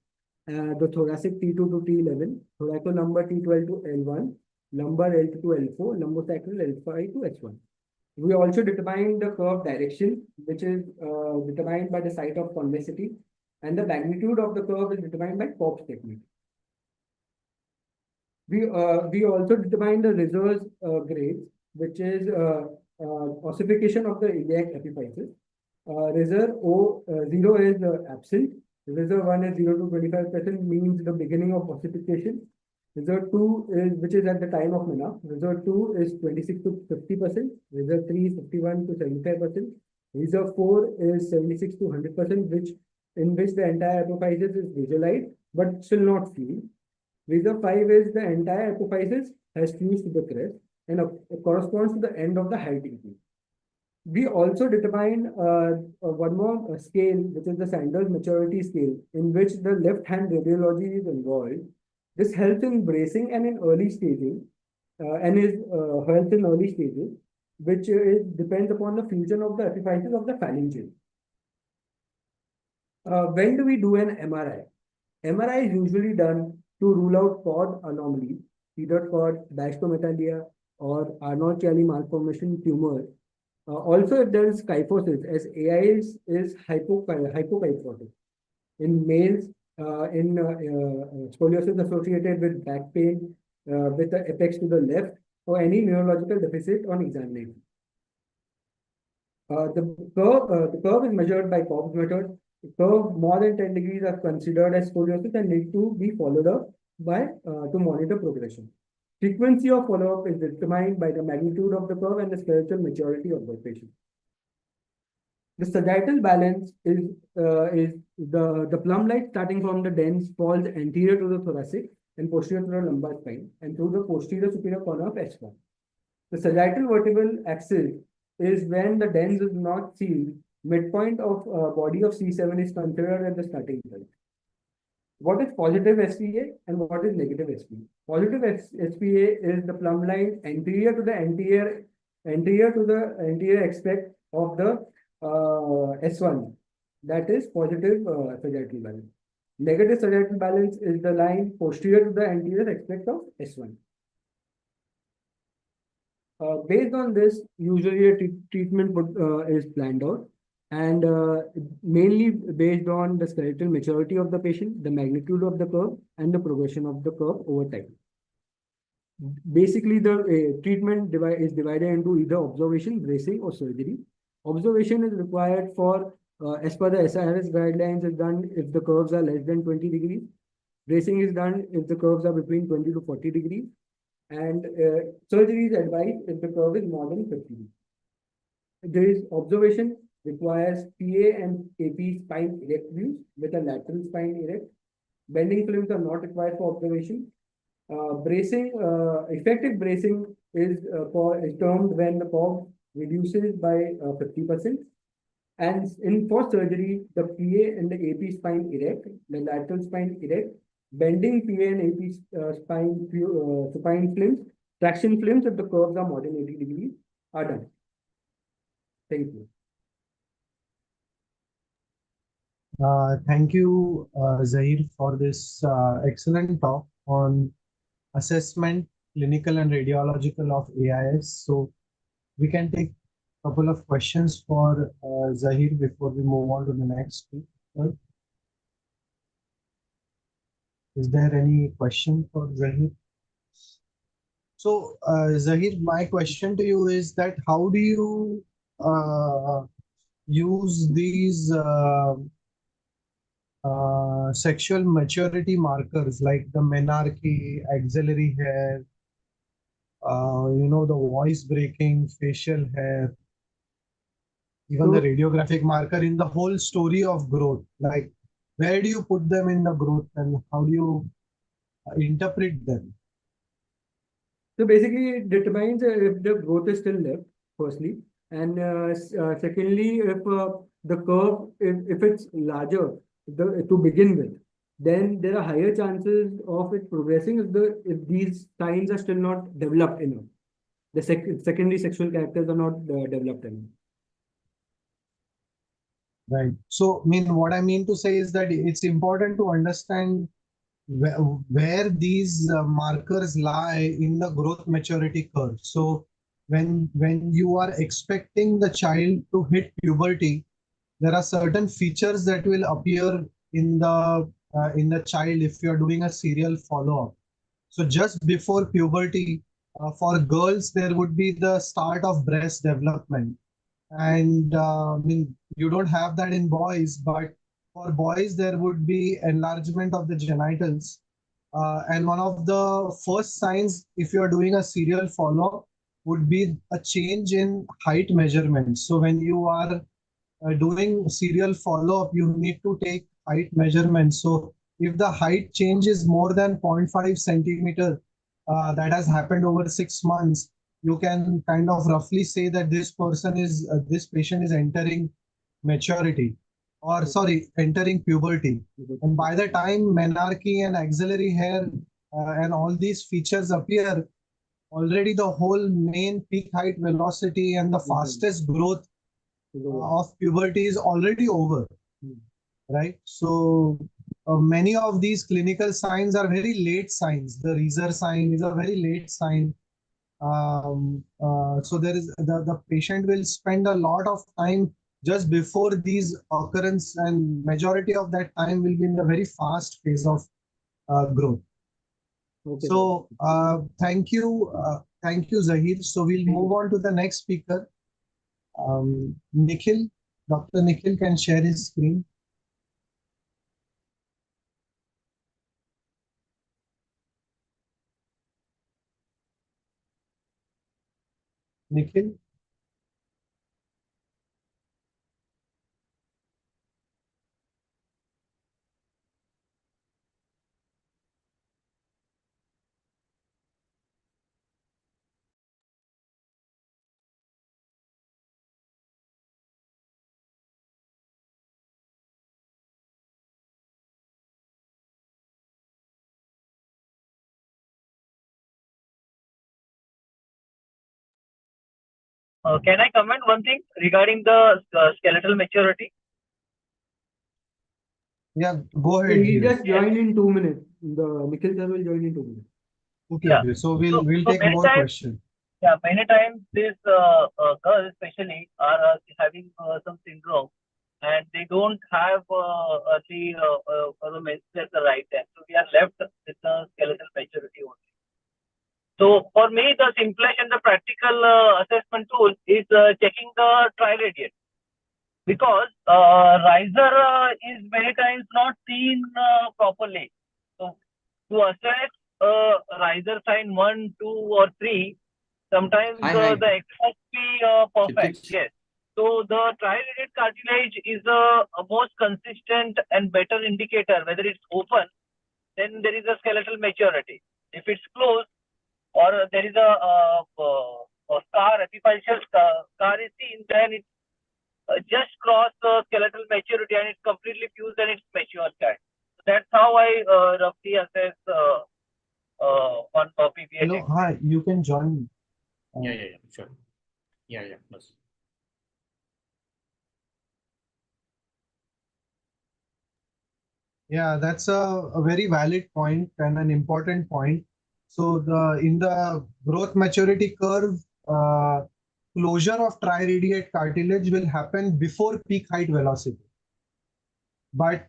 the thoracic T2 to T11, thoracolumbar T12 to L1, lumbar L2 to L4, lumbosacral L5 to H1. We also determine the curve direction, which is determined by the site of convexity, and the magnitude of the curve is determined by Popp's technique. We also determine the reserve grades, which is ossification of the iliac epiphysis. Reserve 0 is absent. Reserve 1 is 0 to 25%, means the beginning of ossification. Reserve 2 is which is at the time of Menarche. Reserve 2 is 26 to 50%. Reserve 3 is 51 to 75%. Reserve 4 is 76 to 100%, in which the entire epiphysis is visualized but still not fused. Reserve 5 is the entire epiphysis has fused to the crest and corresponds to the end of the height increase. We also determine one more scale, which is the Sanders maturity scale, in which the left hand radiology is involved. This helps in bracing and in early staging, helps in early stages, which depends upon the fusion of the epiphysis of the phalanges. When do we do an MRI? MRI is usually done to rule out cord anomalies, either cord dystometallia or Arnold-Chiari malformation tumor. Also, if there is kyphosis, as AIS is hypokyphotic. In males, in scoliosis associated with back pain, with the apex to the left, or any neurological deficit on examination. The curve is measured by Cobb's method. The curve more than 10 degrees are considered as scoliosis and need to be followed up by to monitor progression. Frequency of follow-up is determined by the magnitude of the curve and the skeletal maturity of the patient. The sagittal balance is the plumb line starting from the dens falls anterior to the thoracic and posterior to the lumbar spine and through the posterior superior corner of S1. The sagittal vertebral axis is when the dens is not sealed. Midpoint of body of C7 is considered at the starting point. What is positive SPA and what is negative SPA? Positive SPA is the plumb line anterior to the anterior aspect of the S1. That is positive sagittal balance. Negative sagittal balance is the line posterior to the anterior aspect of S1. Based on this, usually a treatment is planned out, and mainly based on the skeletal maturity of the patient, the magnitude of the curve, and the progression of the curve over time. Basically, the treatment is divided into either observation, bracing, or surgery. Observation is required for, as per the SIRS guidelines, is done if the curves are less than 20 degrees. Bracing is done if the curves are between 20 to 40 degrees. And surgery is advised if the curve is more than 50 degrees. There is observation requires PA and AP spine erect views with a lateral spine erect. Bending films are not required for observation. Bracing, effective bracing is termed when the curve reduces by 50%. And for surgery, the PA and the AP spine erect, the lateral spine erect, bending PA and AP supine films, traction films if the curves are more than 80 degrees are done. Thank you. Thank you, Zahir, for this excellent talk on assessment, clinical and radiological of AIS. So we can take a couple of questions for Zahir before we move on to the next speaker. Is there any question for Zahir? So, Zahir, my question to you is that how do you use these sexual maturity markers like the menarche, axillary hair, the voice breaking, facial hair, even the radiographic marker in the whole story of growth? Like, where do you put them in the growth and how do you interpret them? So basically, it determines if the growth is still left, firstly, and secondly, if the curve, if it's larger to begin with, then there are higher chances of it progressing if these signs are still not developed enough. The secondary sexual characters are not developed enough. Right. So, what I mean to say is that it's important to understand where these markers lie in the growth maturity curve. So, when you are expecting the child to hit puberty, there are certain features that will appear in the child if you are doing a serial follow-up. So, just before puberty, for girls, there would be the start of breast development. And you don't have that in boys, but for boys, there would be enlargement of the genitals. And one of the first signs, if you're doing a serial follow-up, would be a change in height measurements. So when you are doing serial follow-up, you need to take height measurements. So if the height change is more than 0.5 centimeter, that has happened over 6 months, you can kind of roughly say that this patient is entering maturity, or entering puberty. And by the time menarche and axillary hair and all these features appear, already the whole main peak height velocity and the fastest growth of puberty is already over, right? So many of these clinical signs are very late signs. The Reeser sign is a very late sign. So there is the patient will spend a lot of time just before these occurrence, and majority of that time will be in the very fast phase of growth. Okay, So thank you, Zahir. So we'll move on to the next speaker. Nikhil, Dr. Nikhil can share his screen. Nikhil. Can I comment one thing regarding the skeletal maturity? Yeah, go ahead. He Neeraj. just joined in 2 minutes. The Nikhil sir will join in 2 minutes. Okay, Yeah. okay. So we'll So take many more times- questions. Yeah, many times these girls especially are having some syndrome and they don't have the menstruation at the right time. So we are left with the skeletal maturity only. So for me, the simplest and the practical assessment tool is checking the triradiate, because riser is many times not seen properly. So to assess riser sign 1, 2, or 3, sometimes Hi. the exercise be perfect. Kshitij. Yes. So the triradiate cartilage is a most consistent and better indicator. Whether it's open, then there is a skeletal maturity. If it's closed, or there is a scar, epiphyseal scar is seen, then it's just crossed the skeletal maturity and it's completely fused and it's mature child. So that's how I roughly assess on PPA. Hello, hi, you can join. Yeah, sure. Yeah, plus. Yeah, that's a very valid point and an important point. So in the growth maturity curve, closure of triradiate cartilage will happen before peak height velocity. But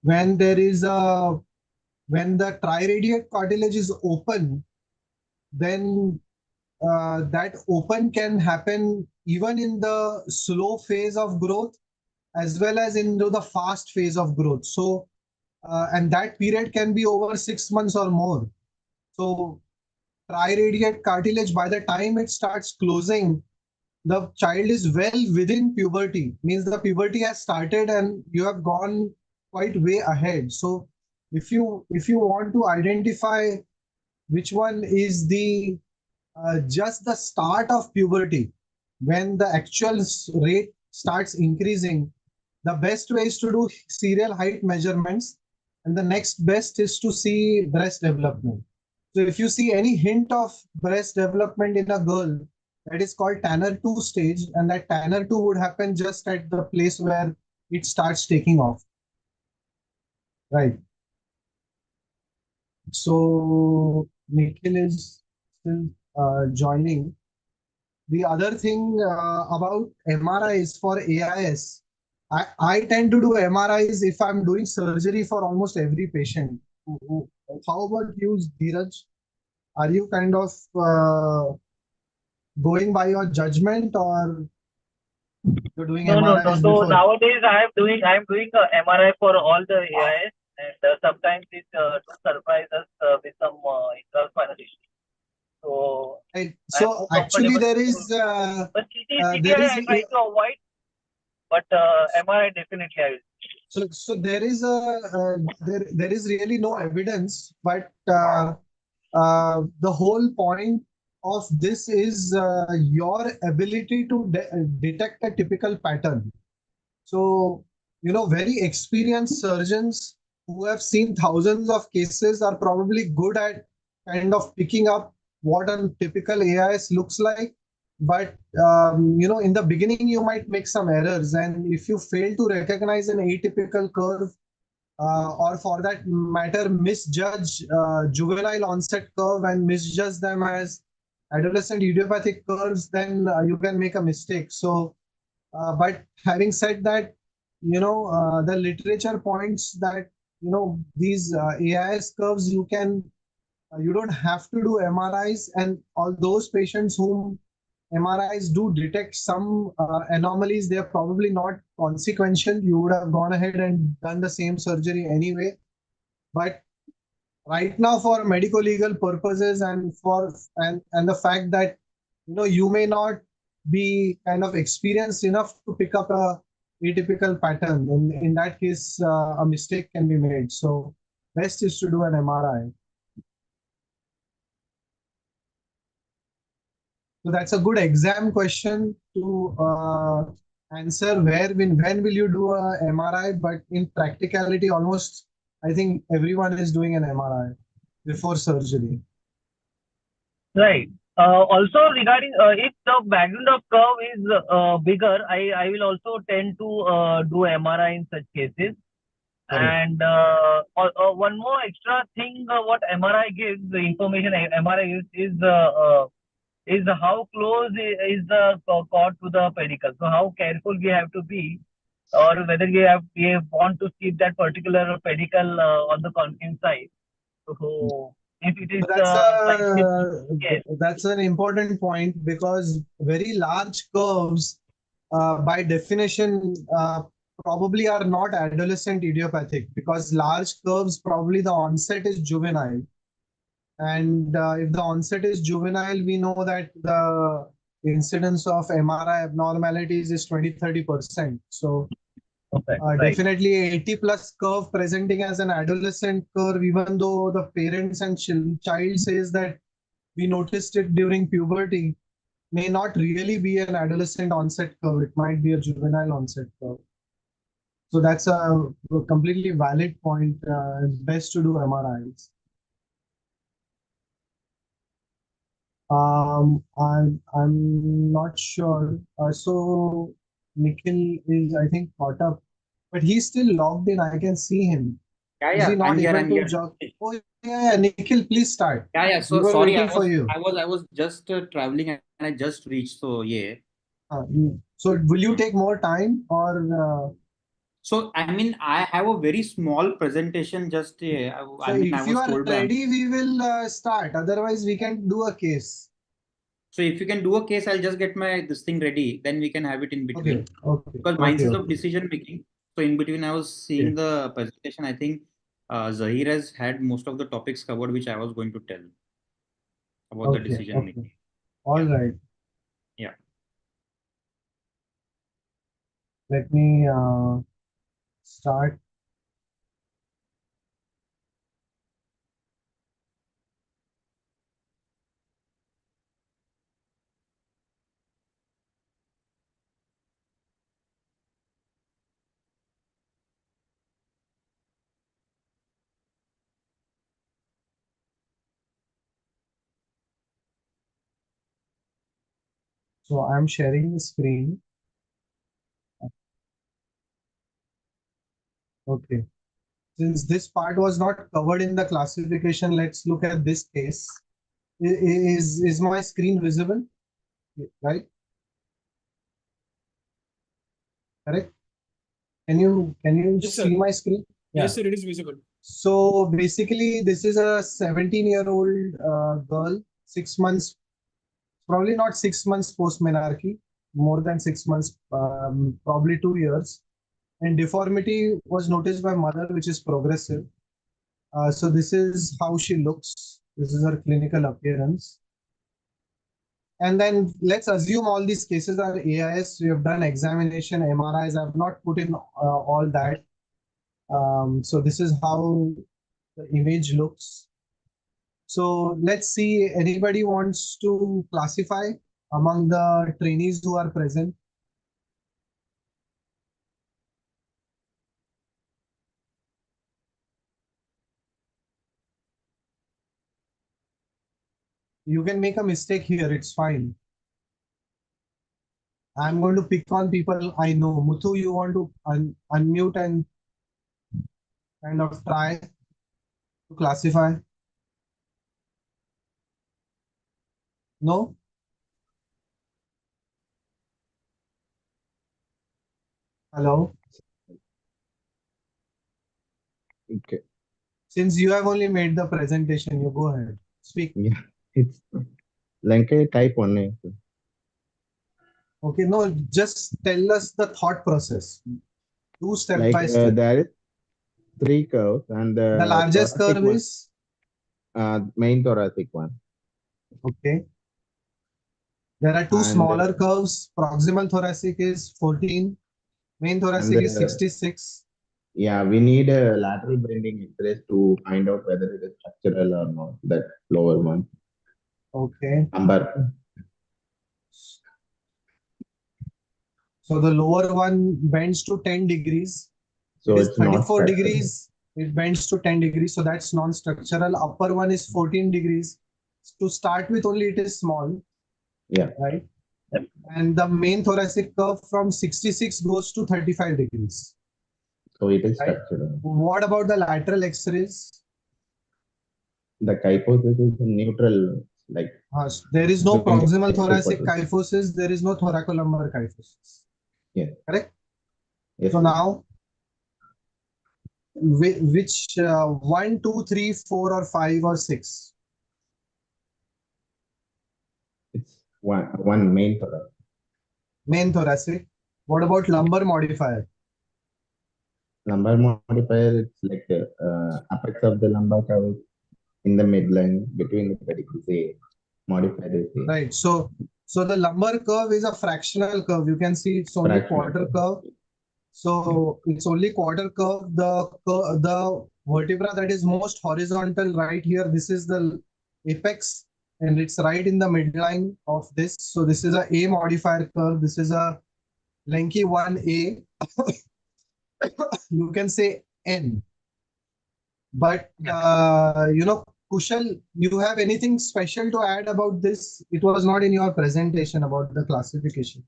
when the triradiate cartilage is open, then that open can happen even in the slow phase of growth as well as into the fast phase of growth. So and that period can be over 6 months or more. So triradiate cartilage, by the time it starts closing, the child is well within puberty, means the puberty has started and you have gone quite way ahead. So if you want to identify which one is the just the start of puberty, when the actual rate starts increasing, the best way is to do serial height measurements, and the next best is to see breast development. So if you see any hint of breast development in a girl, that is called Tanner 2 stage, and that Tanner 2 would happen just at the place where it starts taking off. Right. So Nikhil is still joining. The other thing about MRIs for AIS, I tend to do MRIs if I'm doing surgery for almost every patient. How about you, Neeraj? Are you kind of going by your judgment, or you're doing No. MRIs So before? nowadays I am doing MRI for all the AIS, and sometimes it do surprise us with some intraspinal issue. So Right. So actually there is but CT there I is try to avoid, but MRI definitely I will. so there is there is really no evidence, but the whole point of this is your ability to detect a typical pattern. So, very experienced surgeons who have seen thousands of cases are probably good at kind of picking up what a typical AIS looks like. But, in the beginning, you might make some errors. And if you fail to recognize an atypical curve, or for that matter, misjudge juvenile onset curve and misjudge them as adolescent idiopathic curves, then you can make a mistake. So, but having said that, the literature points that, these AIS curves, you don't have to do MRIs, and all those patients whom MRIs do detect some anomalies, they are probably not consequential. You would have gone ahead and done the same surgery anyway. But right now, for medical legal purposes and and the fact that you may not be kind of experienced enough to pick up a atypical pattern, in that case, a mistake can be made. So best is to do an MRI. So that's a good exam question to answer. When will you do a MRI? But in practicality, almost I think everyone is doing an MRI before surgery. Right. Also regarding if the background of curve is bigger, I will also tend to do MRI in such cases. Correct. And one more extra thing, what MRI gives, the information MRI is how close is the cord to the pedicle. So how careful we have to be, or whether we want to keep that particular pedicle on the concave side. So if it is slightly, That's an important point, because very large curves, by definition, probably are not adolescent idiopathic, because large curves, probably the onset is juvenile. And if the onset is juvenile, we know that the incidence of MRI abnormalities is 20-30%. So right. definitely 80 plus curve presenting as an adolescent curve, even though the parents and child says that we noticed it during puberty, may not really be an adolescent onset curve. It might be a juvenile onset curve. So that's a completely valid point. It's best to do MRIs. I'm not sure. So Nikhil is, I think, caught up, but he's still logged in. I can see him. Is he not able to jog? Oh yeah, Nikhil, please start. So We were sorry, waiting for you. I was just traveling and I just reached. So yeah. So will you take more time, or? So I mean, I have a very small presentation. Just I So mean, I if you was are told. ready, we will start. Otherwise, we can do a case. So if you can do a case, I'll just get this thing ready. Then we can have it in between. Okay. Because mine is of decision making. So in between, I was seeing the presentation. I think Zahir has had most of the topics covered, which I was going to tell about the decision making. All right. Yeah. Let me start. So I'm sharing the screen. Okay. Since this part was not covered in the classification, let's look at this case. Is my screen visible? Right? Correct? Can you Yes, see sir. my screen? Yes, sir, it is visible. So basically, this is a 17-year-old girl, 6 months, probably not 6 months post-menarche, more than 6 months, probably 2 years. And deformity was noticed by mother, which is progressive. So this is how she looks. This is her clinical appearance. And then let's assume all these cases are AIS. We have done examination, MRIs. I have not put in all that. So this is how the image looks. So let's see, anybody wants to classify among the trainees who are present? You can make a mistake here, it's fine. I'm going to pick on people I know. Muthu, you want to unmute and kind of try to classify? No? Hello? Okay. Since you have only made the presentation, you go ahead. Speak. Yeah, it's Lanka type 1. Okay, no, just tell us the thought process. Do step Like by step. there is 3 curves and The largest thoracic curve one, is, main thoracic one. okay. There are two And smaller curves. Proximal thoracic is 14. Main thoracic is 66. yeah, we need a lateral bending X-rays to find out whether it is structural or not. That lower one. Okay. Number. So the lower one bends to 10 degrees. So It is it's not 34 structural. degrees. It bends to 10 degrees. So that's non-structural. Upper one is 14 degrees. To start with, only it is small. Yeah. Right. And the main thoracic curve from 66 goes to 35 degrees. So it is Right. structural. What about the lateral X-rays? The kyphosis is neutral, like there is no between proximal the thoracic superficial. kyphosis. There is no thoracolumbar kyphosis. Yes. Correct? Yes. So now, which 1, 2, 3, 4, or 5, or 6? It's one main thoracic. Main thoracic. What about lumbar modifier? Lumbar modifier, it's like the apex of the lumbar curve in the midline between the pedicles. A modified is A. Right. So the lumbar curve is a fractional curve. You can see it's only Fractional quarter curve. curve. So it's only quarter curve. The vertebra that is most horizontal right here, this is the apex, and it's right in the midline of this. So this is a A modifier curve. This is a lanky 1A. You can say N. But Kushal, you have anything special to add about this? It was not in your presentation about the classification.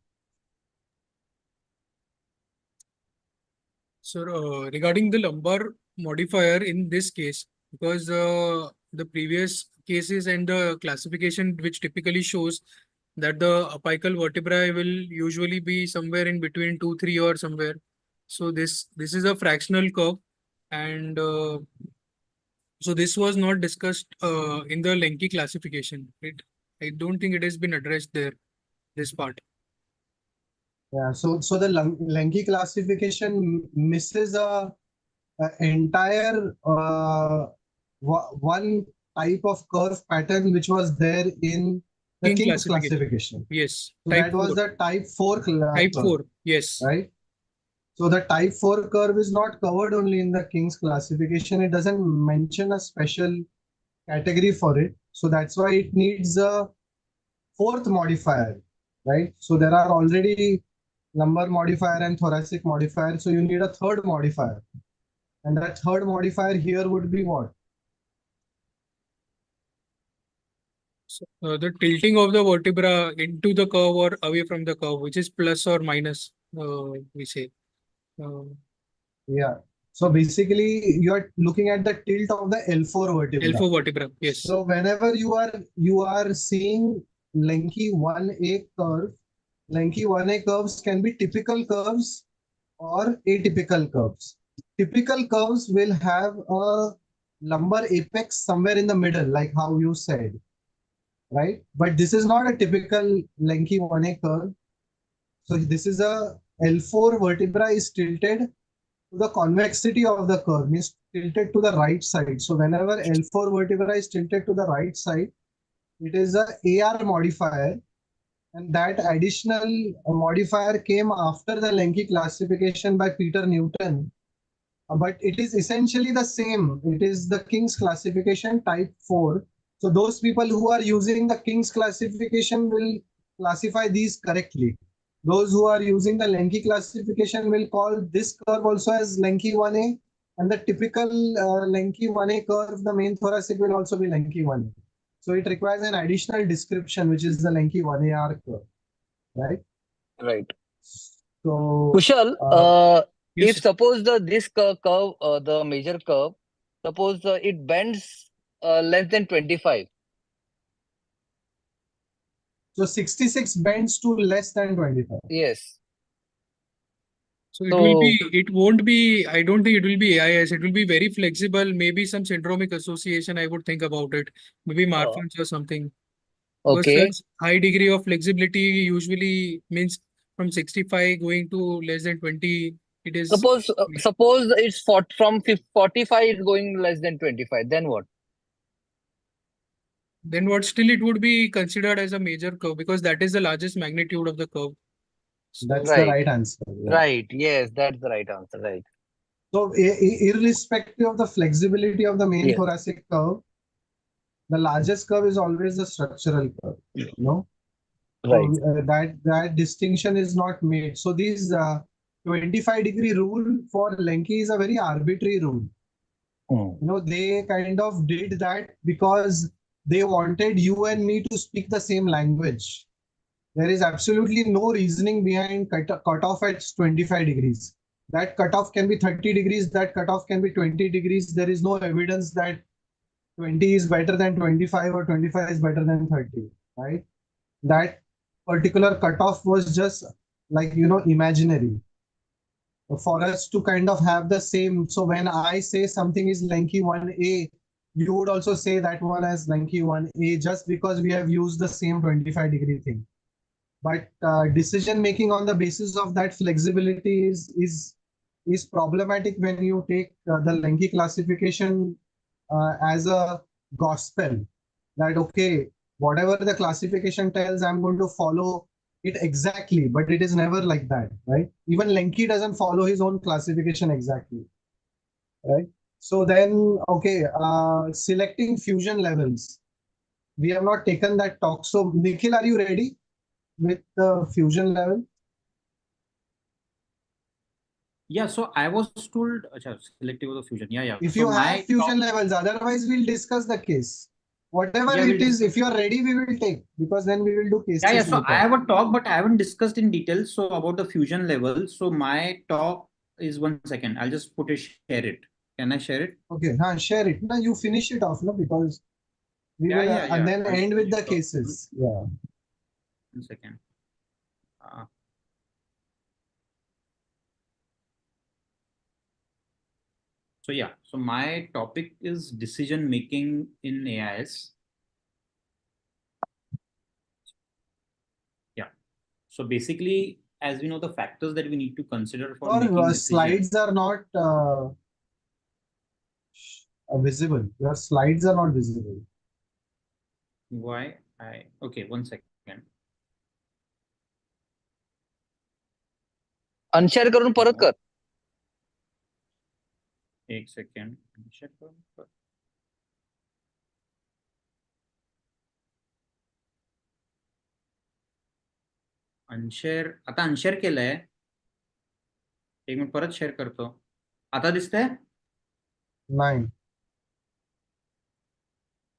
So regarding the lumbar modifier in this case, because the previous cases and the classification which typically shows that the apical vertebrae will usually be somewhere in between 2, 3 or somewhere. So this is a fractional curve, and so this was not discussed in the Lenki classification. I don't think it has been addressed there, this part. Yeah, so the Lenki classification misses a entire one type of curve pattern which was there in the King King's classification. classification. Yes, So type that was 4. the type 4 Type curve, 4, yes. right? So the type 4 curve is not covered only in the King's classification. It doesn't mention a special category for it. So that's why it needs a fourth modifier, right? So there are already lumbar modifier and thoracic modifier. So you need a third modifier. And that third modifier here would be what? So, the tilting of the vertebra into the curve or away from the curve, which is plus or minus, we say. Yeah. So basically, you are looking at the tilt of the L4 vertebra. L4 vertebra, yes. So whenever you are seeing lanky 1A curve, lanky 1A curves can be typical curves or atypical curves. Typical curves will have a lumbar apex somewhere in the middle, like how you said, right? But this is not a typical lanky 1A curve. So this is a L4 vertebra is tilted to the convexity of the curve, means tilted to the right side. So whenever L4 vertebra is tilted to the right side, it is a AR modifier, and that additional modifier came after the Lenki classification by Peter Newton. But it is essentially the same. It is the King's classification type 4. So those people who are using the King's classification will classify these correctly. Those who are using the Lenki classification will call this curve also as Lenki 1A, and the typical Lenki 1A curve, the main thoracic, will also be Lenki 1A. So it requires an additional description, which is the Lenki 1AR curve, right? Right. So Kushal, Yes, If suppose this curve, the major curve, suppose it bends less than 25. So 66 bends to less than 25. Yes. so it will So be, it won't be, I don't think it will be AIS. It will be very flexible. Maybe some syndromic association, I would think about it. Maybe Marfan's or something. Because okay. such high degree of flexibility usually means from 65 going to less than 20. It is, Suppose it's 40, from 45 is going less than 25. Then what? then what, still it would be considered as a major curve because that is the largest magnitude of the curve. So, That's the Right. right answer. Yeah. Right. Yes, that's the right answer. Right. So irrespective of the flexibility of the main Yes. thoracic curve, the largest curve is always the structural curve. No. Right. So that distinction is not made. So these 25-degree rule for Lenki is a very arbitrary rule. Hmm. They kind of did that because they wanted you and me to speak the same language. There is absolutely no reasoning behind cutoff at 25 degrees. That cutoff can be 30 degrees, that cutoff can be 20 degrees. There is no evidence that 20 is better than 25 or 25 is better than 30, right? That particular cutoff was just like, imaginary for us to kind of have the same. So when I say something is Lenki 1A, you would also say that one as Lenki 1A just because we have used the same 25-degree thing. But decision making on the basis of that flexibility is problematic when you take the Lenki classification as a gospel. That okay, whatever the classification tells, I'm going to follow it exactly, but it is never like that, right? Even Lenki doesn't follow his own classification exactly, right? So then, okay, selecting fusion levels. We have not taken that talk. So Nikhil, are you ready with the fusion level? Yeah, so I was told selective of the fusion. Yeah. If So you my have fusion levels, otherwise we'll discuss the case. Whatever Yeah, we'll it is, discuss. if you are ready, we will take, because then we will do cases Yeah. So later. I have a talk, but I haven't discussed in detail. So about the fusion level. So my talk is 1 second. I'll just share it. Can I share it? Okay, share it. Now you finish it off, no? Because we will Yeah. and then I'll end with finish the it off. cases. Yeah. 1 second. So yeah, so my topic is decision making in AIS. Yeah. So basically, as we know, the factors that we need to consider for making Your decisions. slides are not visible. Your slides are not visible. Why? Okay, 1 second. Unshare करून परत कर. 1 second. Unshare करून परत. अनशेअर आता अनशेअर केलंय. 1 minute परत share करतो. आता दिसतंय? नाही.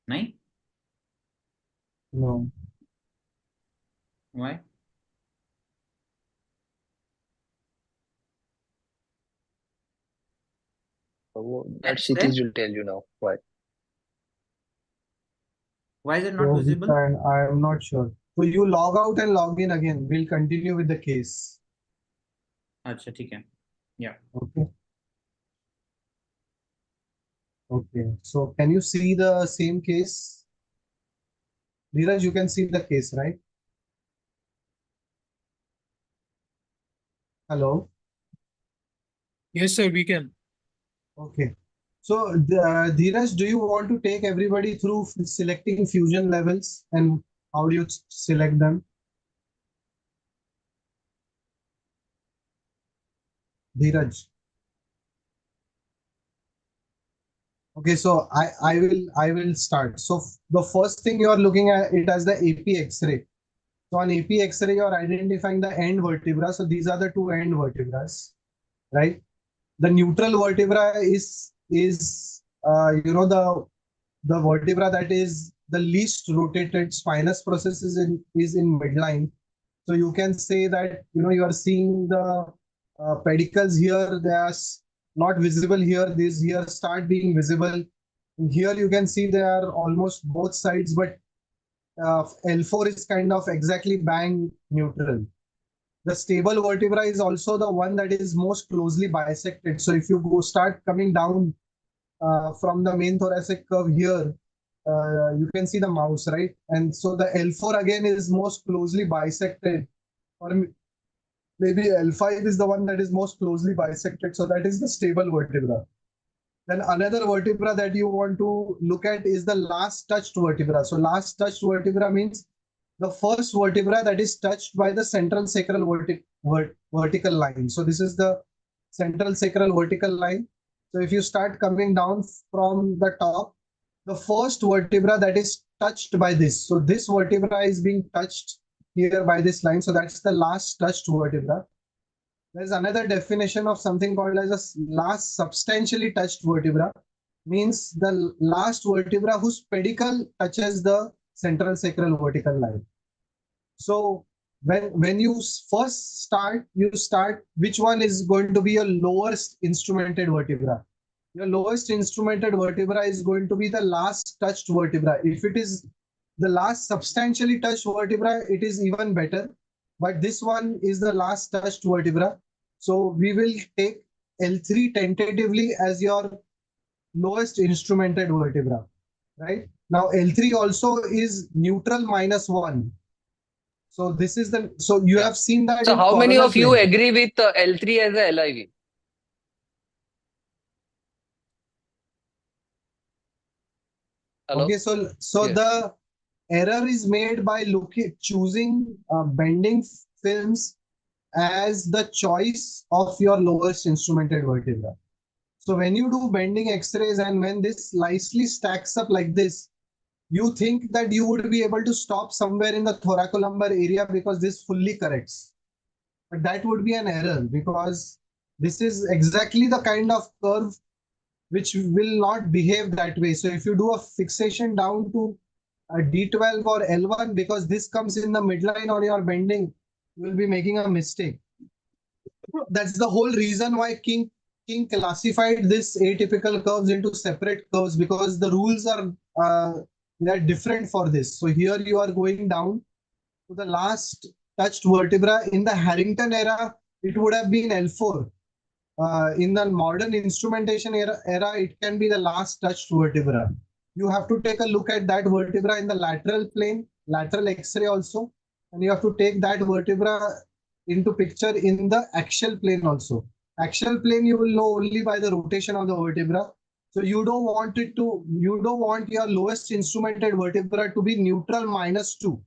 नाही? No. Why? That Kshitij will tell you now. Why? Why is it not So visible? I am not sure. So you log out and log in again. We'll continue with the case. अच्छा ठीक है. Yeah. Okay. Okay. So can you see the same case? Neeraj, you can see the case, right? Hello. yes, sir, we can. Okay. So, Dheeraj, do you want to take everybody through selecting fusion levels and how do you select them? Dheeraj. Okay, so I will start. So the first thing you are looking at it as the AP X-ray. So on AP X-ray, you are identifying the end vertebra. So these are the two end vertebrae, right? The neutral vertebra is the vertebra that is the least rotated. Spinous process is in midline. So you can say that you are seeing the pedicles here, they are not visible here. These here start being visible. And here you can see they are almost both sides, but L4 is kind of exactly bang neutral. The stable vertebra is also the one that is most closely bisected. So if you start coming down from the main thoracic curve here, you can see the mouse, right? And so the L4 again is most closely bisected, or maybe L5 is the one that is most closely bisected. So that is the stable vertebra. Then another vertebra that you want to look at is the last touched vertebra. So last touched vertebra means the first vertebra that is touched by the central sacral vertical line. So this is the central sacral vertical line. So if you start coming down from the top, the first vertebra that is touched by this. So this vertebra is being touched here by this line. So that's the last touched vertebra. There's another definition of something called as a last substantially touched vertebra. Means the last vertebra whose pedicle touches the central sacral vertical line. So when you first start, you start which one is going to be your lowest instrumented vertebra. Your lowest instrumented vertebra is going to be the last touched vertebra. If it is the last substantially touched vertebra, it is even better. But this one is the last touched vertebra. So we will take L3 tentatively as your lowest instrumented vertebra, right? Now L3 also is neutral -1. So this is the, so you have seen that So in how many coronal of you plane. agree with L3 as a LIV? Hello? Okay, so Yes. the error is made by choosing bending films as the choice of your lowest instrumented vertebra. So when you do bending x-rays and when this nicely stacks up like this, you think that you would be able to stop somewhere in the thoracolumbar area because this fully corrects. But that would be an error because this is exactly the kind of curve which will not behave that way. So if you do a fixation down to a D12 or L1, because this comes in the midline or you're bending, you will be making a mistake. That's the whole reason why King classified this atypical curves into separate curves, because the rules are they're different for this. So here you are going down to the last touched vertebra. In the Harrington era, it would have been L4. In the modern instrumentation era, it can be the last touched vertebra. You have to take a look at that vertebra in the lateral plane, lateral X-ray also, and you have to take that vertebra into picture in the axial plane also. Axial plane you will know only by the rotation of the vertebra. So you don't want your lowest instrumented vertebra to be neutral -2.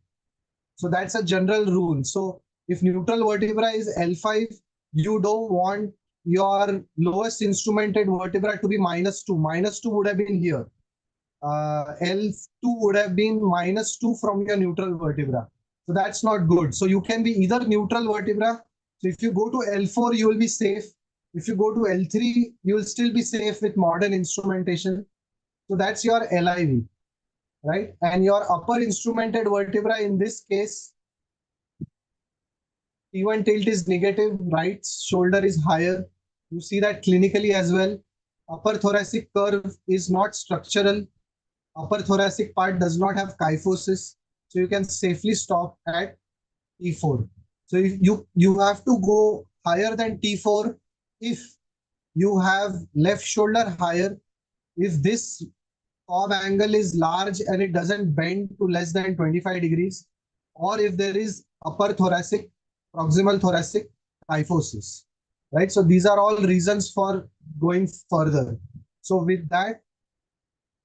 So that's a general rule. So if neutral vertebra is L5, you don't want your lowest instrumented vertebra to be -2. -2 would have been here. L2 would have been -2 from your neutral vertebra. So that's not good. So you can be either neutral vertebra. So if you go to L4, you will be safe. If you go to L3, you will still be safe with modern instrumentation. So that's your LIV, right? And your upper instrumented vertebra in this case, T1 tilt is negative, right shoulder is higher. You see that clinically as well. Upper thoracic curve is not structural. Upper thoracic part does not have kyphosis. So you can safely stop at T4. So if you have to go higher than T4 if you have left shoulder higher, if this cob angle is large and it doesn't bend to less than 25 degrees, or if there is upper thoracic, proximal thoracic kyphosis, right? So these are all reasons for going further. So with that,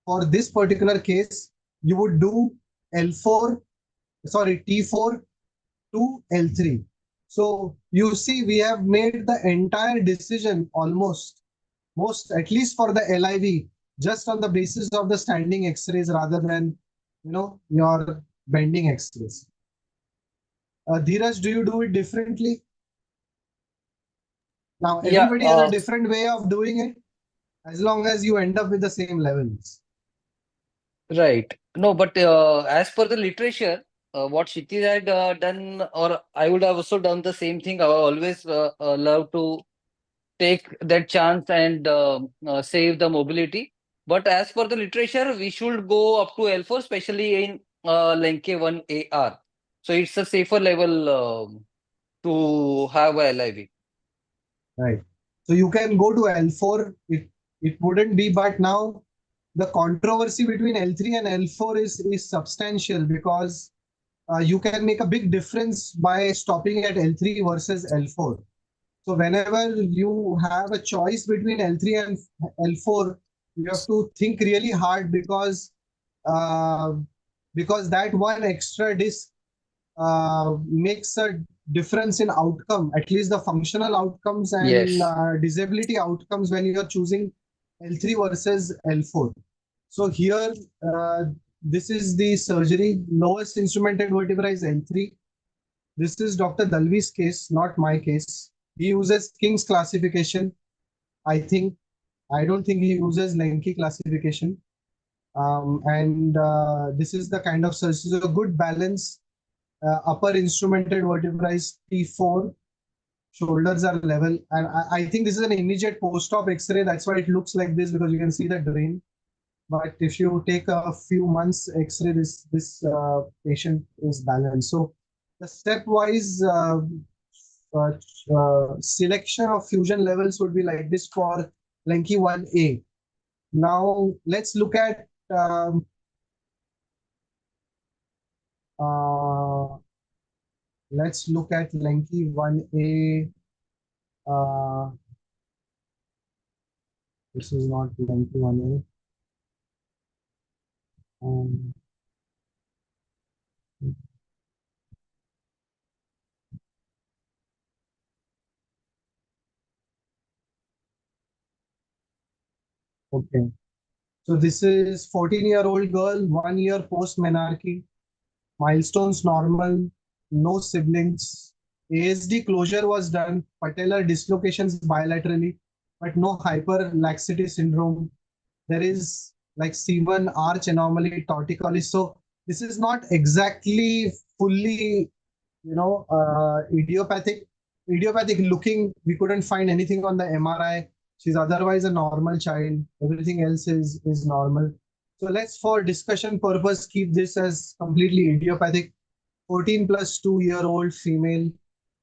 for this particular case, you would do T4 to L3. So you see, we have made the entire decision at least for the LIV, just on the basis of the standing X-rays rather than, your bending X-rays. Neeraj, do you do it differently? Now, everybody has a different way of doing it, as long as you end up with the same levels. Right. No, but as per the literature, what Kshitij had done, or I would have also done the same thing. I always love to take that chance and save the mobility. But as per the literature, we should go up to L4, especially in Lenke 1AR. So it's a safer level to have a LIV. Right. So you can go to L4. It wouldn't be, but now the controversy between L3 and L4 is substantial because you can make a big difference by stopping at L3 versus L4. So whenever you have a choice between L3 and L4, you have to think really hard uh, because that one extra disc makes a difference in outcome, at least the functional outcomes and Yes. disability outcomes when you are choosing L3 versus L4. So here, this is the surgery. Lowest instrumented vertebra is L3. This is Dr. Dalvi's case, not my case. He uses King's classification. I think, I don't think he uses Lenke classification. And this is the kind of surgery, so a good balance. Upper instrumented vertebra is T4. Shoulders are level. And I think this is an immediate post-op X-ray. That's why it looks like this, because you can see the drain. But if you take a few months X-ray, this patient is balanced. So the stepwise selection of fusion levels would be like this for Lenke 1A. Now let's look at Lenke 1A. This is not Lenke 1A. Okay. So this is 14-year-old girl, 1 year post-menarche, milestones normal, no siblings. ASD closure was done, patellar dislocations bilaterally, but no hyperlaxity syndrome. There is like C1 arch anomaly, torticollis. So this is not exactly fully, idiopathic. Idiopathic looking, we couldn't find anything on the MRI. She's otherwise a normal child. Everything else is normal. So let's, for discussion purpose, keep this as completely idiopathic. 14 plus 2-year-old female.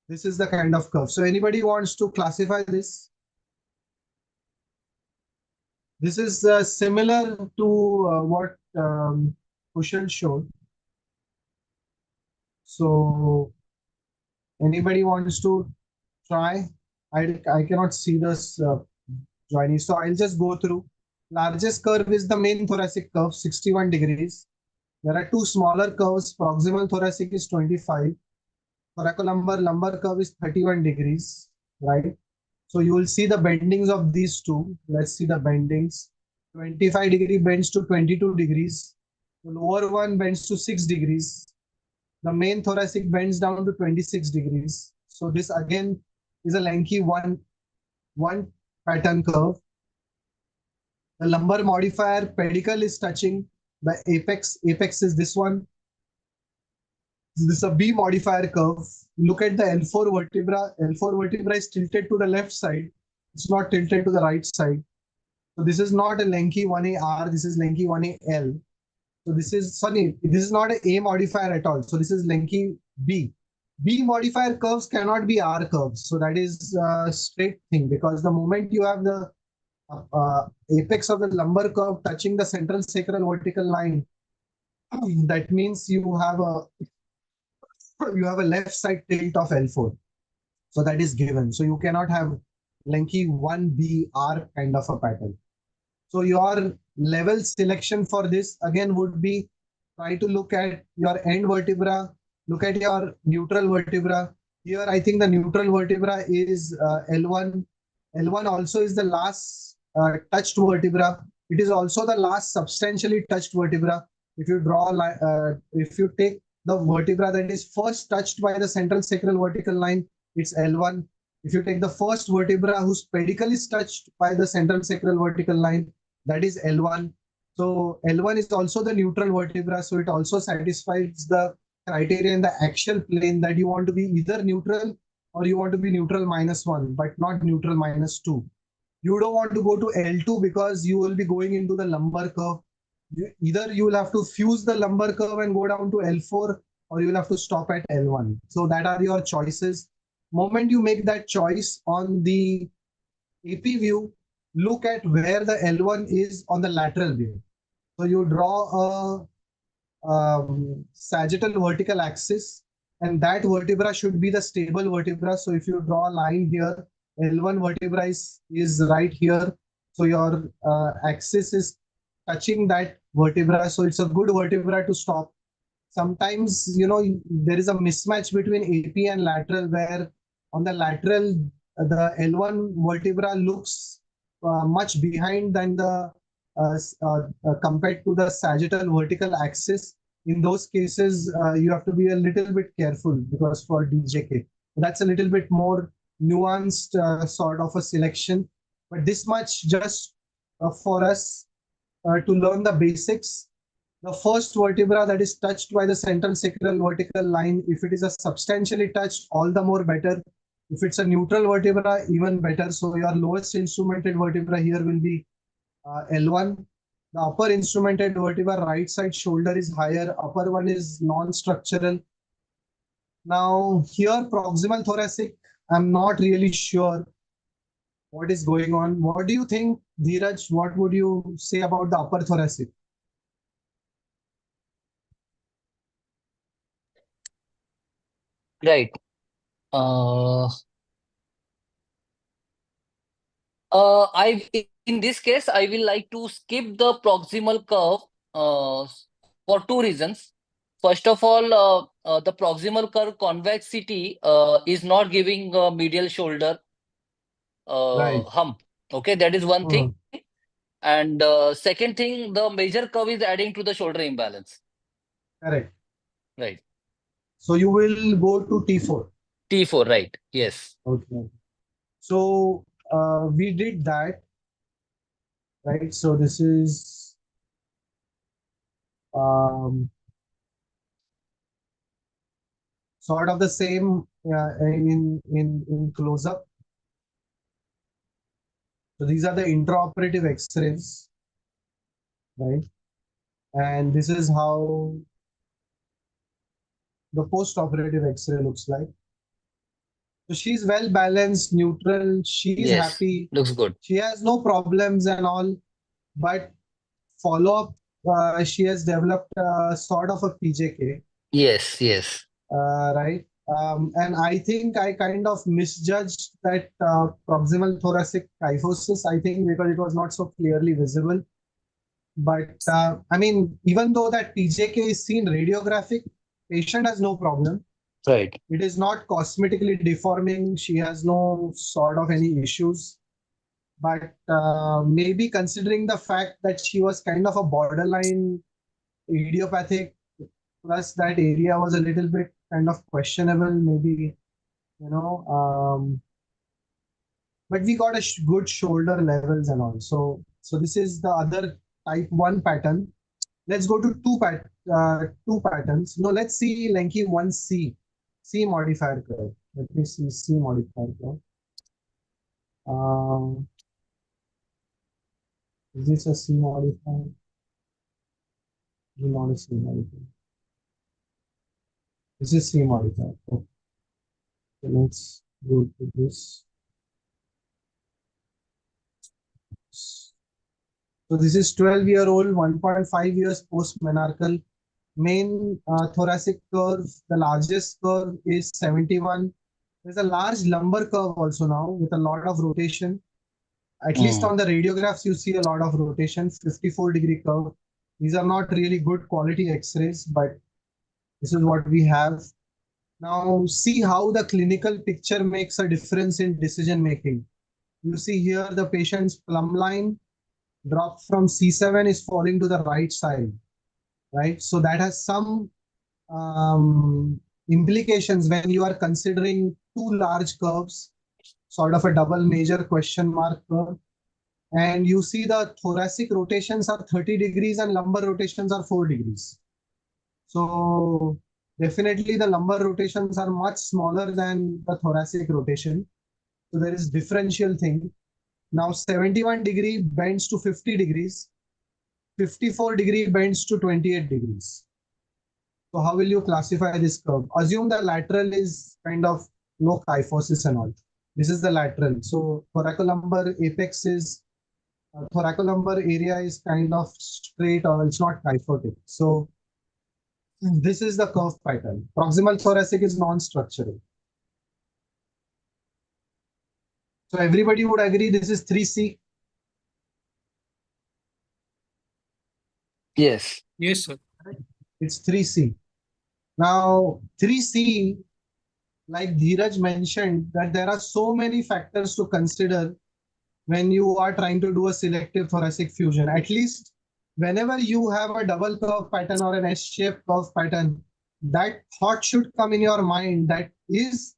This is the kind of curve. So anybody wants to classify this? This is similar to what Kushal showed. So anybody wants to try? I cannot see this joining. So I'll just go through. Largest curve is the main thoracic curve, 61 degrees. There are two smaller curves. Proximal thoracic is 25. Thoracolumbar lumbar curve is 31 degrees, right? So you will see the bendings of these two. Let's see the bendings. 25-degree bends to 22 degrees. The lower one bends to 6 degrees. The main thoracic bends down to 26 degrees. So this again is a Lenke one pattern curve. The lumbar modifier pedicle is touching the apex. Apex is this one. This is a B modifier curve. Look at the L4 vertebra. L4 vertebra is tilted to the left side. It's not tilted to the right side. So this is not a Lenke 1AR. This is Lenke 1AL. So this is, sorry, this is not a modifier at all. So this is Lenke B. B modifier curves cannot be R curves. So that is a straight thing, because the moment you have the apex of the lumbar curve touching the central sacral vertical line, that means you have a left side tilt of L4. So that is given. So you cannot have Lenke 1BR kind of a pattern. So your level selection for this again would be, try to look at your end vertebra, look at your neutral vertebra. Here I think the neutral vertebra is L1. L1 also is the last touched vertebra. It is also the last substantially touched vertebra. If you draw, if you take the vertebra that is first touched by the central sacral vertical line, it's L1. If you take the first vertebra whose pedicle is touched by the central sacral vertical line, that is L1. So L1 is also the neutral vertebra. So it also satisfies the criteria in the axial plane that you want to be either neutral or you want to be neutral -1, but not neutral -2. You don't want to go to L2 because you will be going into the lumbar curve. Either you will have to fuse the lumbar curve and go down to L4, or you will have to stop at L1. So that are your choices. Moment you make that choice on the AP view, look at where the L1 is on the lateral view. So you draw a sagittal vertical axis, and that vertebra should be the stable vertebra. So if you draw a line here, L1 vertebra is right here. So your axis is touching that vertebra. So it's a good vertebra to stop. Sometimes, there is a mismatch between AP and lateral, where on the lateral, the L1 vertebra looks much behind than the compared to the sagittal vertical axis. In those cases, you have to be a little bit careful because for DJK, that's a little bit more nuanced sort of a selection. But this much just for us to learn the basics. The first vertebra that is touched by the central sacral vertical line, if it is a substantially touched, all the more better. If it's a neutral vertebra, even better. So your lowest instrumented vertebra here will be L1. The upper instrumented vertebra, right side shoulder is higher. Upper one is non-structural. Now here, proximal thoracic, I'm not really sure what is going on. What do you think, Neeraj? What would you say about the upper thoracic? Right. In this case, I will like to skip the proximal curve for two reasons. First of all, the proximal curve convexity is not giving medial shoulder Right. hump. Okay, that is one thing. And second thing, the major curve is adding to the shoulder imbalance. Correct. Right. So you will go to T4. T4, right? Yes. Okay. So we did that, right? So this is sort of the same in close up. So these are the intraoperative X-rays, right? And this is how the post-operative X-ray looks like. So she's well balanced, neutral. She's Yes. happy. Looks good. She has no problems and all, but follow-up, she has developed sort of a PJK. Yes, yes. Right. And I think I kind of misjudged that proximal thoracic kyphosis, I think, because it was not so clearly visible. But I mean, even though that PJK is seen radiographic, patient has no problem. Right. It is not cosmetically deforming. She has no sort of any issues. But maybe considering the fact that she was kind of a borderline idiopathic, plus that area was a little bit kind of questionable, maybe, but we got a good shoulder levels and all. So this is the other type 1 pattern. Let's go to two patterns. No, let's see Lenky 1C, C modifier curve. Let me see C modifier curve. Is this a C modifier? Not a C modifier. This is C modifier. Okay. So let's go to this. So this is 12-year-old, 1.5 years post-menarchal. Main thoracic curve, the largest curve is 71. There's a large lumbar curve also now with a lot of rotation. At least on the radiographs, you see a lot of rotation, 54-degree curve. These are not really good quality X-rays, but this is what we have. Now see how the clinical picture makes a difference in decision making. You see here the patient's plumb line drop from C7 is falling to the right side, right? So that has some implications when you are considering two large curves, sort of a double major question mark curve. And you see the thoracic rotations are 30 degrees and lumbar rotations are 4 degrees. So definitely the lumbar rotations are much smaller than the thoracic rotation. So there is differential thing. Now 71 degree bends to 50 degrees, 54 degree bends to 28 degrees. So how will you classify this curve? Assume the lateral is kind of no kyphosis and all. This is the lateral. So thoracolumbar apex is, thoracolumbar area is kind of straight or it's not kyphotic. So this is the curve pattern. Proximal thoracic is non-structural. So everybody would agree this is 3C. Yes. Yes, sir. It's 3C. Now 3C, like Neeraj mentioned, that there are so many factors to consider when you are trying to do a selective thoracic fusion. At least whenever you have a double curve pattern or an S-shaped curve pattern, that thought should come in your mind that is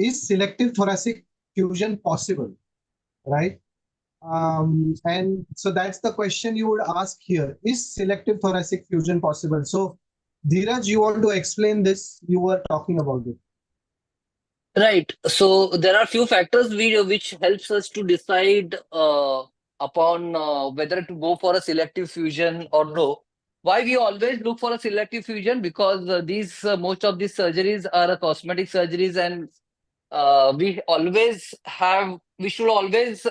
selective thoracic fusion possible, right? And so that's the question you would ask here. Is selective thoracic fusion possible? So Neeraj, you want to explain this? You were talking about it. Right. So there are few factors which helps us to decide upon whether to go for a selective fusion or no. Why we always look for a selective fusion? Because these most of these surgeries are cosmetic surgeries, and we should always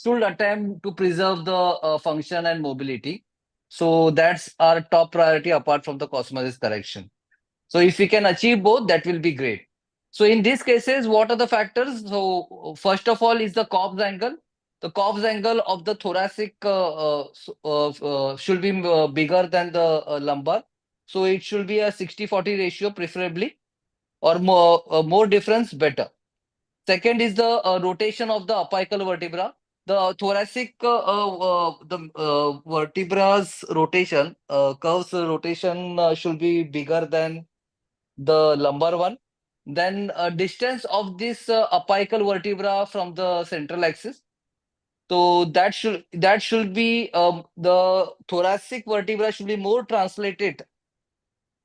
attempt to preserve the function and mobility. So that's our top priority apart from the cosmetic correction. So if we can achieve both, that will be great. So in these cases, what are the factors? So first of all is the corpse angle. The corpse angle of the thoracic should be bigger than the lumbar. So it should be a 60-40 ratio preferably, or more difference better. Second is the rotation of the apical vertebra. The thoracic vertebra's rotation, curves rotation should be bigger than the lumbar one. Then distance of this apical vertebra from the central axis. So that should be the thoracic vertebra should be more translated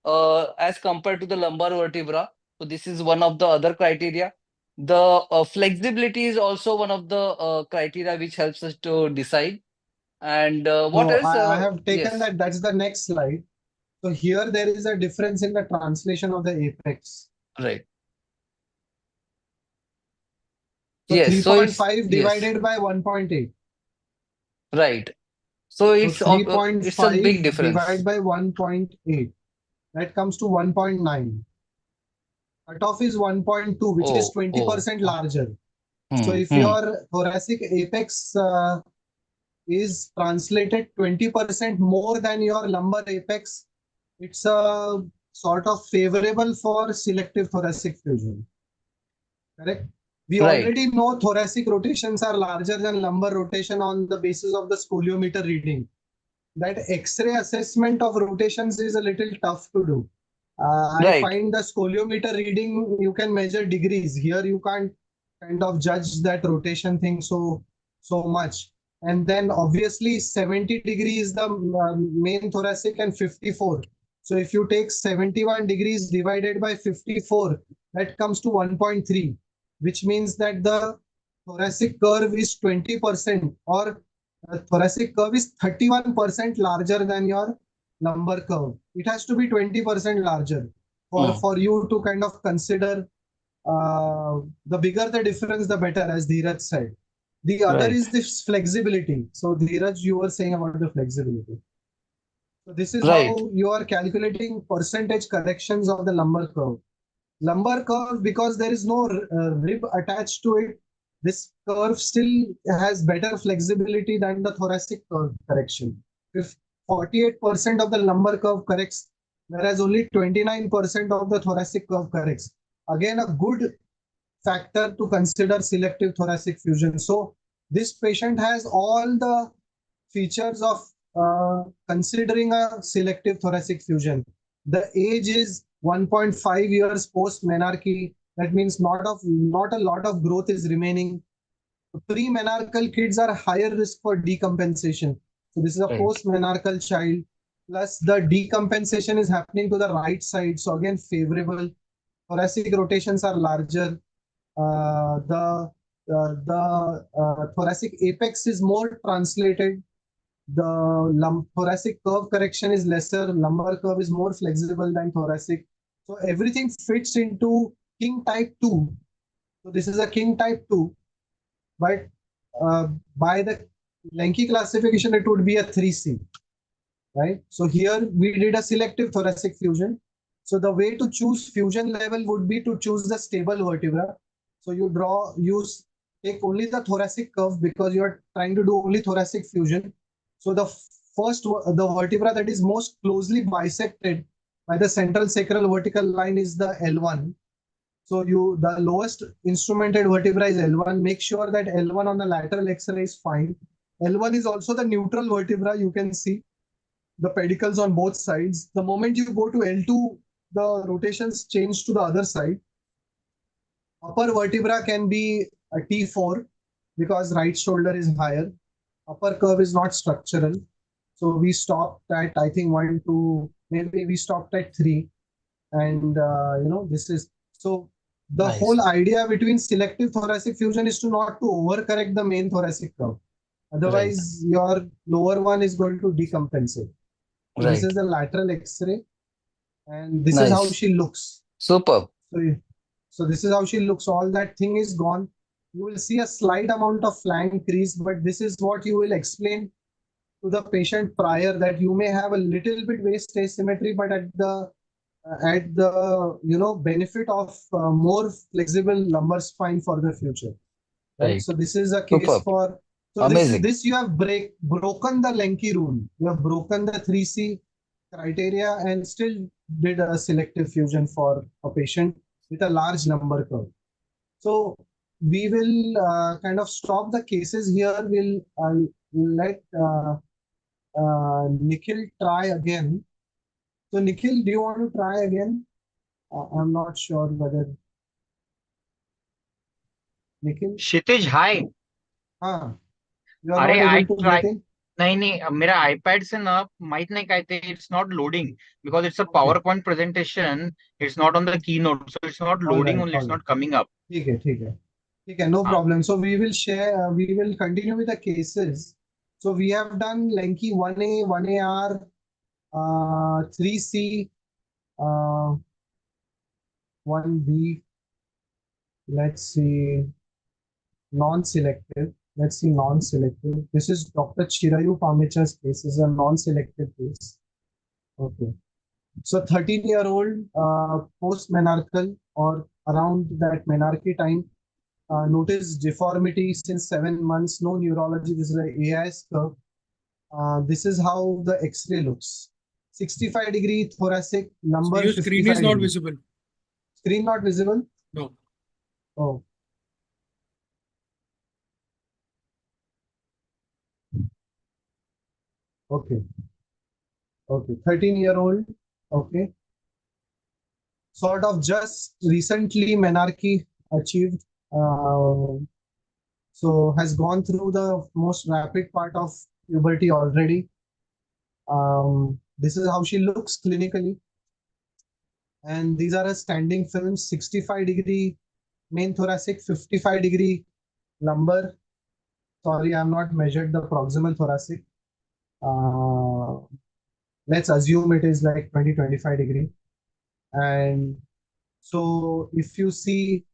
as compared to the lumbar vertebra. So this is one of the other criteria. The flexibility is also one of the criteria which helps us to decide. And what So else? I have taken Yes. that. That's the next slide. So here there is a difference in the translation of the apex. Right. So Yes. So it's 3.5 divided by 1.8. right. So So it's a big 3.5 difference. divided by 1.8. That comes to 1.9. Cutoff is 1.2, which is 20% larger. So if your thoracic apex is translated 20% more than your lumbar apex, it's a sort of favorable for selective thoracic fusion. Correct? We Right. already know thoracic rotations are larger than lumbar rotation on the basis of the scoliometer reading. That X-ray assessment of rotations is a little tough to do. I Right. find the scoliometer reading, you can measure degrees. Here you can't kind of judge that rotation thing so much. And then obviously 70 degrees is the main thoracic and 54. So if you take 71 degrees divided by 54, that comes to 1.3, which means that the thoracic curve is 20%, or thoracic curve is 31% larger than your lumbar curve. It has to be 20% larger for you to kind of consider the bigger the difference, the better, as Neeraj said. The other is this flexibility. So Neeraj, you were saying about the flexibility. So this is how you are calculating percentage corrections of the lumbar curve. Lumbar curve, because there is no rib attached to it, this curve still has better flexibility than the thoracic curve correction. If 48% of the lumbar curve corrects, whereas only 29% of the thoracic curve corrects. Again, a good factor to consider selective thoracic fusion. So this patient has all the features of considering a selective thoracic fusion. The age is 1.5 years post menarche. That means not a lot of growth is remaining. Pre-menarchal kids are higher risk for decompensation. So this is a post-menarchal child. plus the decompensation is happening to the right side. So again, favorable. Thoracic rotations are larger. The thoracic apex is more translated. The thoracic curve correction is lesser. Lumbar curve is more flexible than thoracic. So everything fits into King type 2. So this is a King type 2. But by the Lenki classification, it would be a 3C. Right? So here we did a selective thoracic fusion. So the way to choose fusion level would be to choose the stable vertebra. So you take only the thoracic curve because you are trying to do only thoracic fusion. So the vertebra that is most closely bisected by the central sacral vertical line is the L1. So the lowest instrumented vertebra is L1. Make sure that L1 on the lateral X-ray is fine. L1 is also the neutral vertebra. You can see the pedicles on both sides. The moment you go to L2, the rotations change to the other side. Upper vertebra can be a T4 because right shoulder is higher. Upper curve is not structural. So we stopped at, I think, 1, 2, maybe we stopped at 3. And, this is, so the Nice. whole idea between selective thoracic fusion is to not to overcorrect the main thoracic curve. Otherwise, your lower one is going to decompensate. So this Right. is the lateral X-ray, and this is how Nice. she looks. Superb. So this is how she looks. All that thing is gone. You will see a slight amount of flank crease, but this is what you will explain to the patient prior, that you may have a little bit waist asymmetry, but at the benefit of more flexible lumbar spine for the future. Right. Right. So this is a case Superb. for. So Amazing. this you have broken the Lenki rule. You have broken the 3C criteria and still did a selective fusion for a patient with a large lumbar curve. So we will kind of stop the cases here. We'll let Nikhil try again. So Nikhil, do you want to try again? I'm not sure whether Nikhil. क्षितिज हाय हाँ, you are अरे not I able to try get in. नहीं नहीं मेरा iPad से ना माहित नहीं काय ते it's not loading because it's a Okay. Power point presentation it's not on the key note so it's not All loading right, only all it's right. Not coming up ठीक है, no हाँ problem. So we will share, we will continue with the cases. So we have done Lenki 1A, 1AR, 3C, 1B. Let's see, non-selective. Let's see non-selective. This is Dr. Chirayu Pamicha's case. This is a non-selective case. Okay. So 13-year-old post-menarchal or around that menarche time, notice deformity since 7 months, no neurology. This is the AIS curve. This is how the X-ray looks. 65-degree thoracic, So number your screen 55 is not degree. visible. Screen not visible? No. Oh. Okay. Okay. 13-year-old. Okay. Sort of just recently menarche achieved. So has gone through the most rapid part of puberty already. This is how she looks clinically. And these are a standing films, 65-degree main thoracic, 55-degree lumbar. Sorry, I have not measured the proximal thoracic. Let's assume it is like 20-25 degree. And so if you see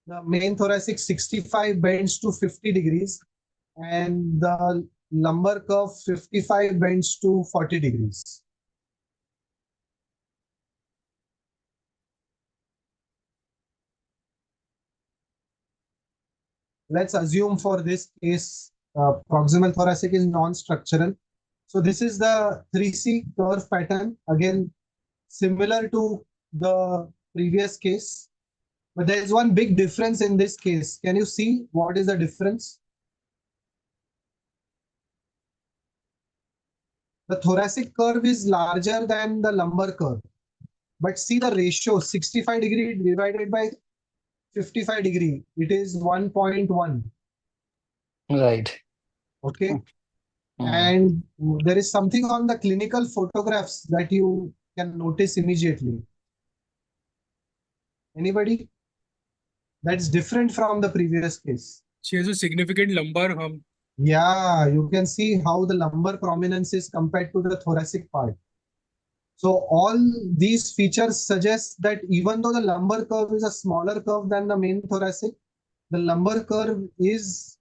the main thoracic 65 bends to 50 degrees and the lumbar curve 55 bends to 40 degrees. Let's assume for this case, proximal thoracic is non-structural. So this is the 3C curve pattern, again, similar to the previous case. But there is one big difference in this case. Can you see what is the difference? The thoracic curve is larger than the lumbar curve. But see the ratio, 65 degree divided by 55 degree. It is 1.1. Right. Okay. And there is something on the clinical photographs that you can notice immediately. Anybody? That's different from the previous case. She has a significant lumbar hump. Yeah, you can see how the lumbar prominence is compared to the thoracic part. So all these features suggest that even though the lumbar curve is a smaller curve than the main thoracic, the lumbar curve is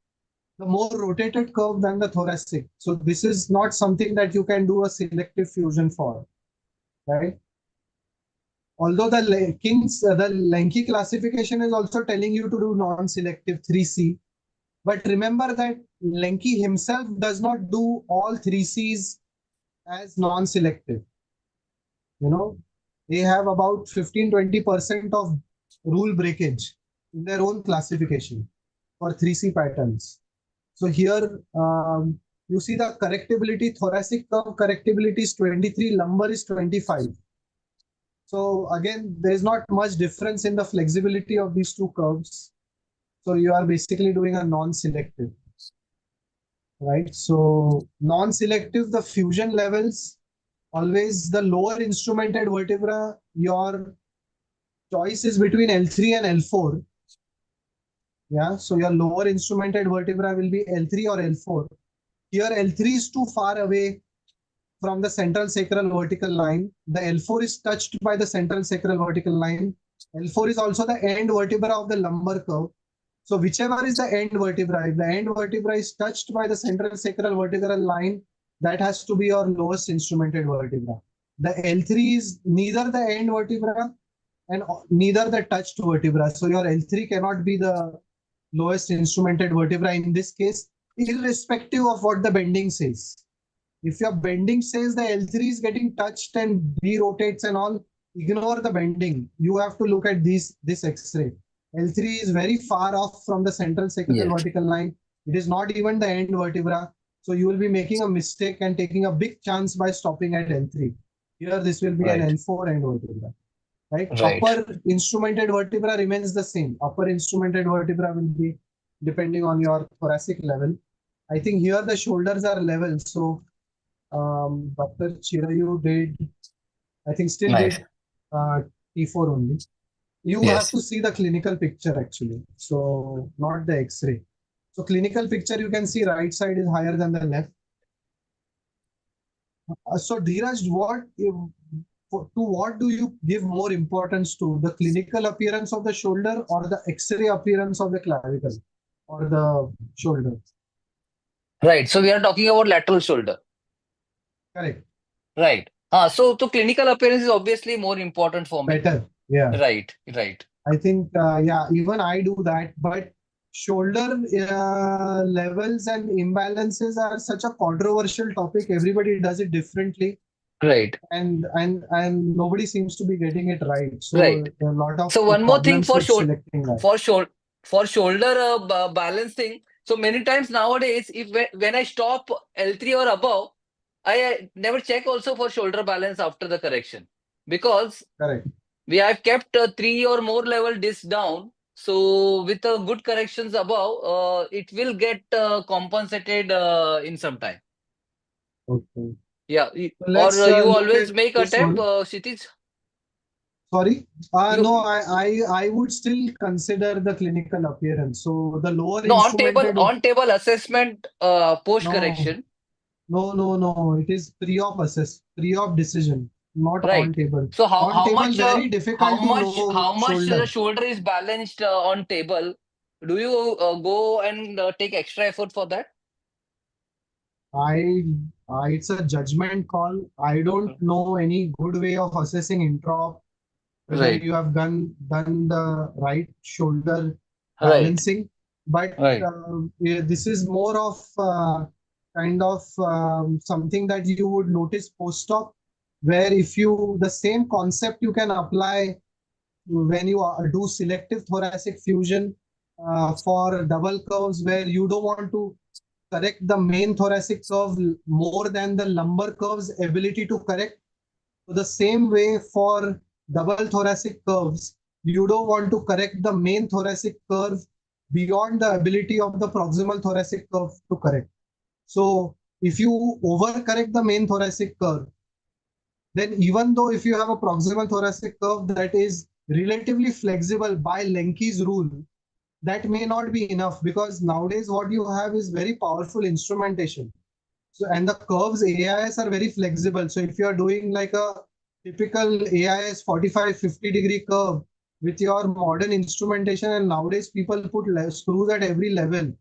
the more rotated curve than the thoracic. So this is not something that you can do a selective fusion for, right? Although the Lenki classification is also telling you to do non-selective 3C. But remember that Lenki himself does not do all 3Cs as non-selective. You know, they have about 15-20% of rule breakage in their own classification for 3C patterns. So here you see the correctability, thoracic curve correctability is 23, lumbar is 25. So again, there is not much difference in the flexibility of these two curves. So you are basically doing a non-selective, right? So non-selective, the fusion levels, always the lower instrumented vertebra, your choice is between L3 and L4. Yeah, so your lower instrumented vertebra will be L3 or L4. Here L3 is too far away from the central sacral vertical line. The L4 is touched by the central sacral vertical line. L4 is also the end vertebra of the lumbar curve. So whichever is the end vertebra, if the end vertebra is touched by the central sacral vertebral line, that has to be your lowest instrumented vertebra. The L3 is neither the end vertebra and neither the touched vertebra. So your L3 cannot be the lowest instrumented vertebra in this case, irrespective of what the bending says. If your bending says the L3 is getting touched and de-rotates and all, ignore the bending. You have to look at this X-ray. L3 is very far off from the central sacral vertical line. It is not even the end vertebra. So you will be making a mistake and taking a big chance by stopping at L3. Here this will be an L4 end vertebra. Right? Upper instrumented vertebra remains the same. Upper instrumented vertebra will be depending on your thoracic level. I think here the shoulders are level. So Dr. Chirayu did, I think still did T4 only. You have to see the clinical picture actually. So not the X-ray. So clinical picture, you can see right side is higher than the left. So Neeraj, what do you give more importance to, the clinical appearance of the shoulder or the X-ray appearance of the clavicle or the shoulder? Right. So we are talking about lateral shoulder. Correct. Right. So clinical appearance is obviously more important for me. Better. Yeah. Right. I think, yeah, even I do that, but shoulder levels and imbalances are such a controversial topic. Everybody does it differently. Right. And nobody seems to be getting it right. So there are a lot of so one more thing for shoulder balancing. So many times nowadays, when I stop L3 or above, I never check also for shoulder balance after the correction, because we have kept 3 or more level disc down. So with good corrections above, it will get compensated in some time. Okay. Yeah. Or you always make attempt, Kshitij? Sorry? No, I would still consider the clinical appearance. So the lower instrumented... on table assessment post correction. No. It is pre-op decision, not on table. So on table, very difficult to know how much shoulder. the shoulder is balanced on table? Do you go and take extra effort for that? It's a judgment call. I don't know any good way of assessing intra-op, whether you have done the right shoulder balancing. But this is more of kind of something that you would notice post-op, where if you, the same concept you can apply when you do selective thoracic fusion for double curves, where you don't want to correct the main thoracic curve more than the lumbar curve's ability to correct. So the same way for double thoracic curves, you don't want to correct the main thoracic curve beyond the ability of the proximal thoracic curve to correct. So if you overcorrect the main thoracic curve, then even though if you have a proximal thoracic curve that is relatively flexible by Lenke's rule, that may not be enough, because nowadays what you have is very powerful instrumentation. So, and the curves AIS are very flexible. So if you are doing like a typical AIS 45-50 degree curve with your modern instrumentation, and nowadays people put screws at every level.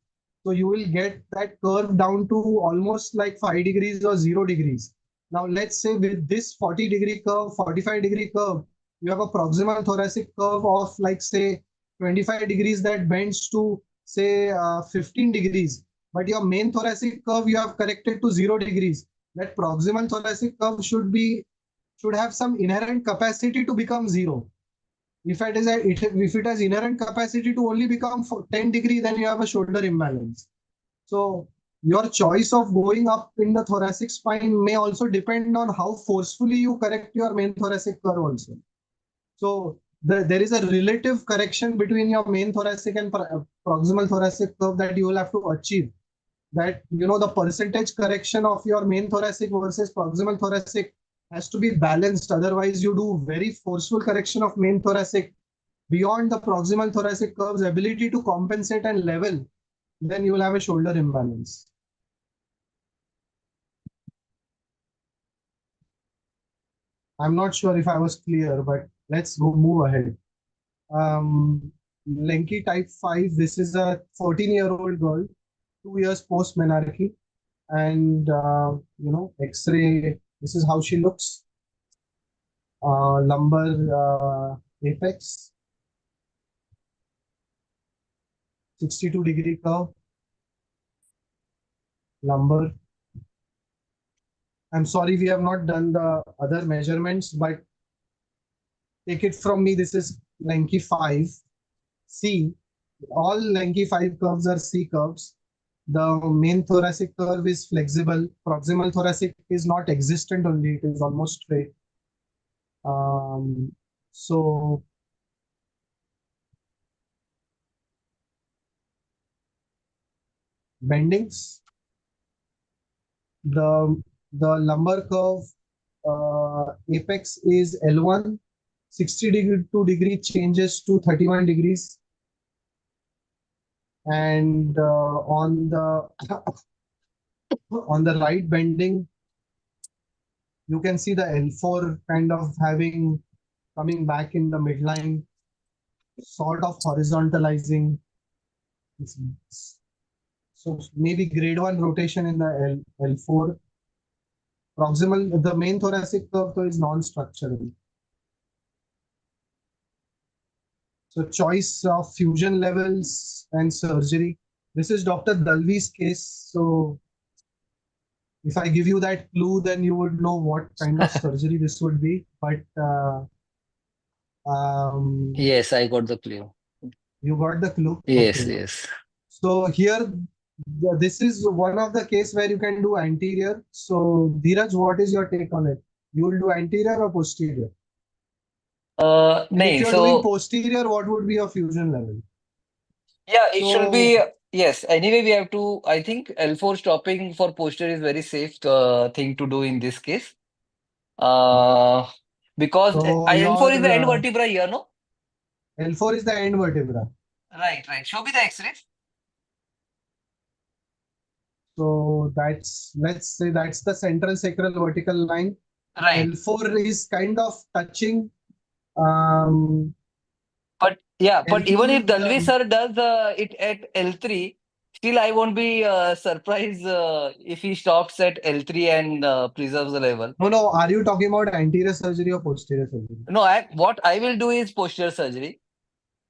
So you will get that curve down to almost like 5 degrees or 0 degrees. Now let's say with this 40-degree curve, 45-degree curve, you have a proximal thoracic curve of like say 25 degrees that bends to say 15 degrees. But your main thoracic curve you have corrected to 0 degrees. That proximal thoracic curve should have some inherent capacity to become 0. If it has inherent capacity to only become 10 degree, then you have a shoulder imbalance. So your choice of going up in the thoracic spine may also depend on how forcefully you correct your main thoracic curve also. So there is a relative correction between your main thoracic and proximal thoracic curve that you will have to achieve. That, you know, the percentage correction of your main thoracic versus proximal thoracic has to be balanced. Otherwise, you do very forceful correction of main thoracic beyond the proximal thoracic curve's ability to compensate and level, then you will have a shoulder imbalance. I'm not sure if I was clear, but let's move ahead. Lenki type 5, this is a 14-year-old girl, 2 years post menarche, and you know, X-ray, this is how she looks. Lumbar apex, 62-degree curve, lumbar. I'm sorry, we have not done the other measurements, but take it from me, this is Lenki 5. C, all Lenki 5 curves are C curves. The main thoracic curve is flexible. Proximal thoracic is not existent only, it is almost straight. So bendings, the lumbar curve apex is L1, 62 degree changes to 31 degrees, and on the right bending, you can see the L4 kind of coming back in the midline, sort of horizontalizing. So maybe grade 1 rotation in the L4. Proximal, the main thoracic curve though is non-structural. So choice of fusion levels and surgery. This is Dr. Dalvi's case. So if I give you that clue, then you would know what kind of surgery this would be. But Yes, I got the clue. You got the clue? Yes, Okay. yes. So here, this is one of the case where you can do anterior. So Neeraj, what is your take on it? You will do anterior or posterior? And if you're doing posterior, what would be your fusion level? Yeah, it should So be, yes. Anyway, we have to, I think L4 stopping for posterior is very safe thing to do in this case. Because So L4 is the end your vertebra here, no? L4 is the end vertebra. Right, right. Show me the X-rays. So that's, let's say that's the central sacral vertical line. Right. L4 is kind of touching. But yeah, but L4 even if is Dalvi sir does it at L3, still I won't be surprised if he stops at L3 and preserves the level. No. Are you talking about anterior surgery or posterior surgery? No, what I will do is posterior surgery.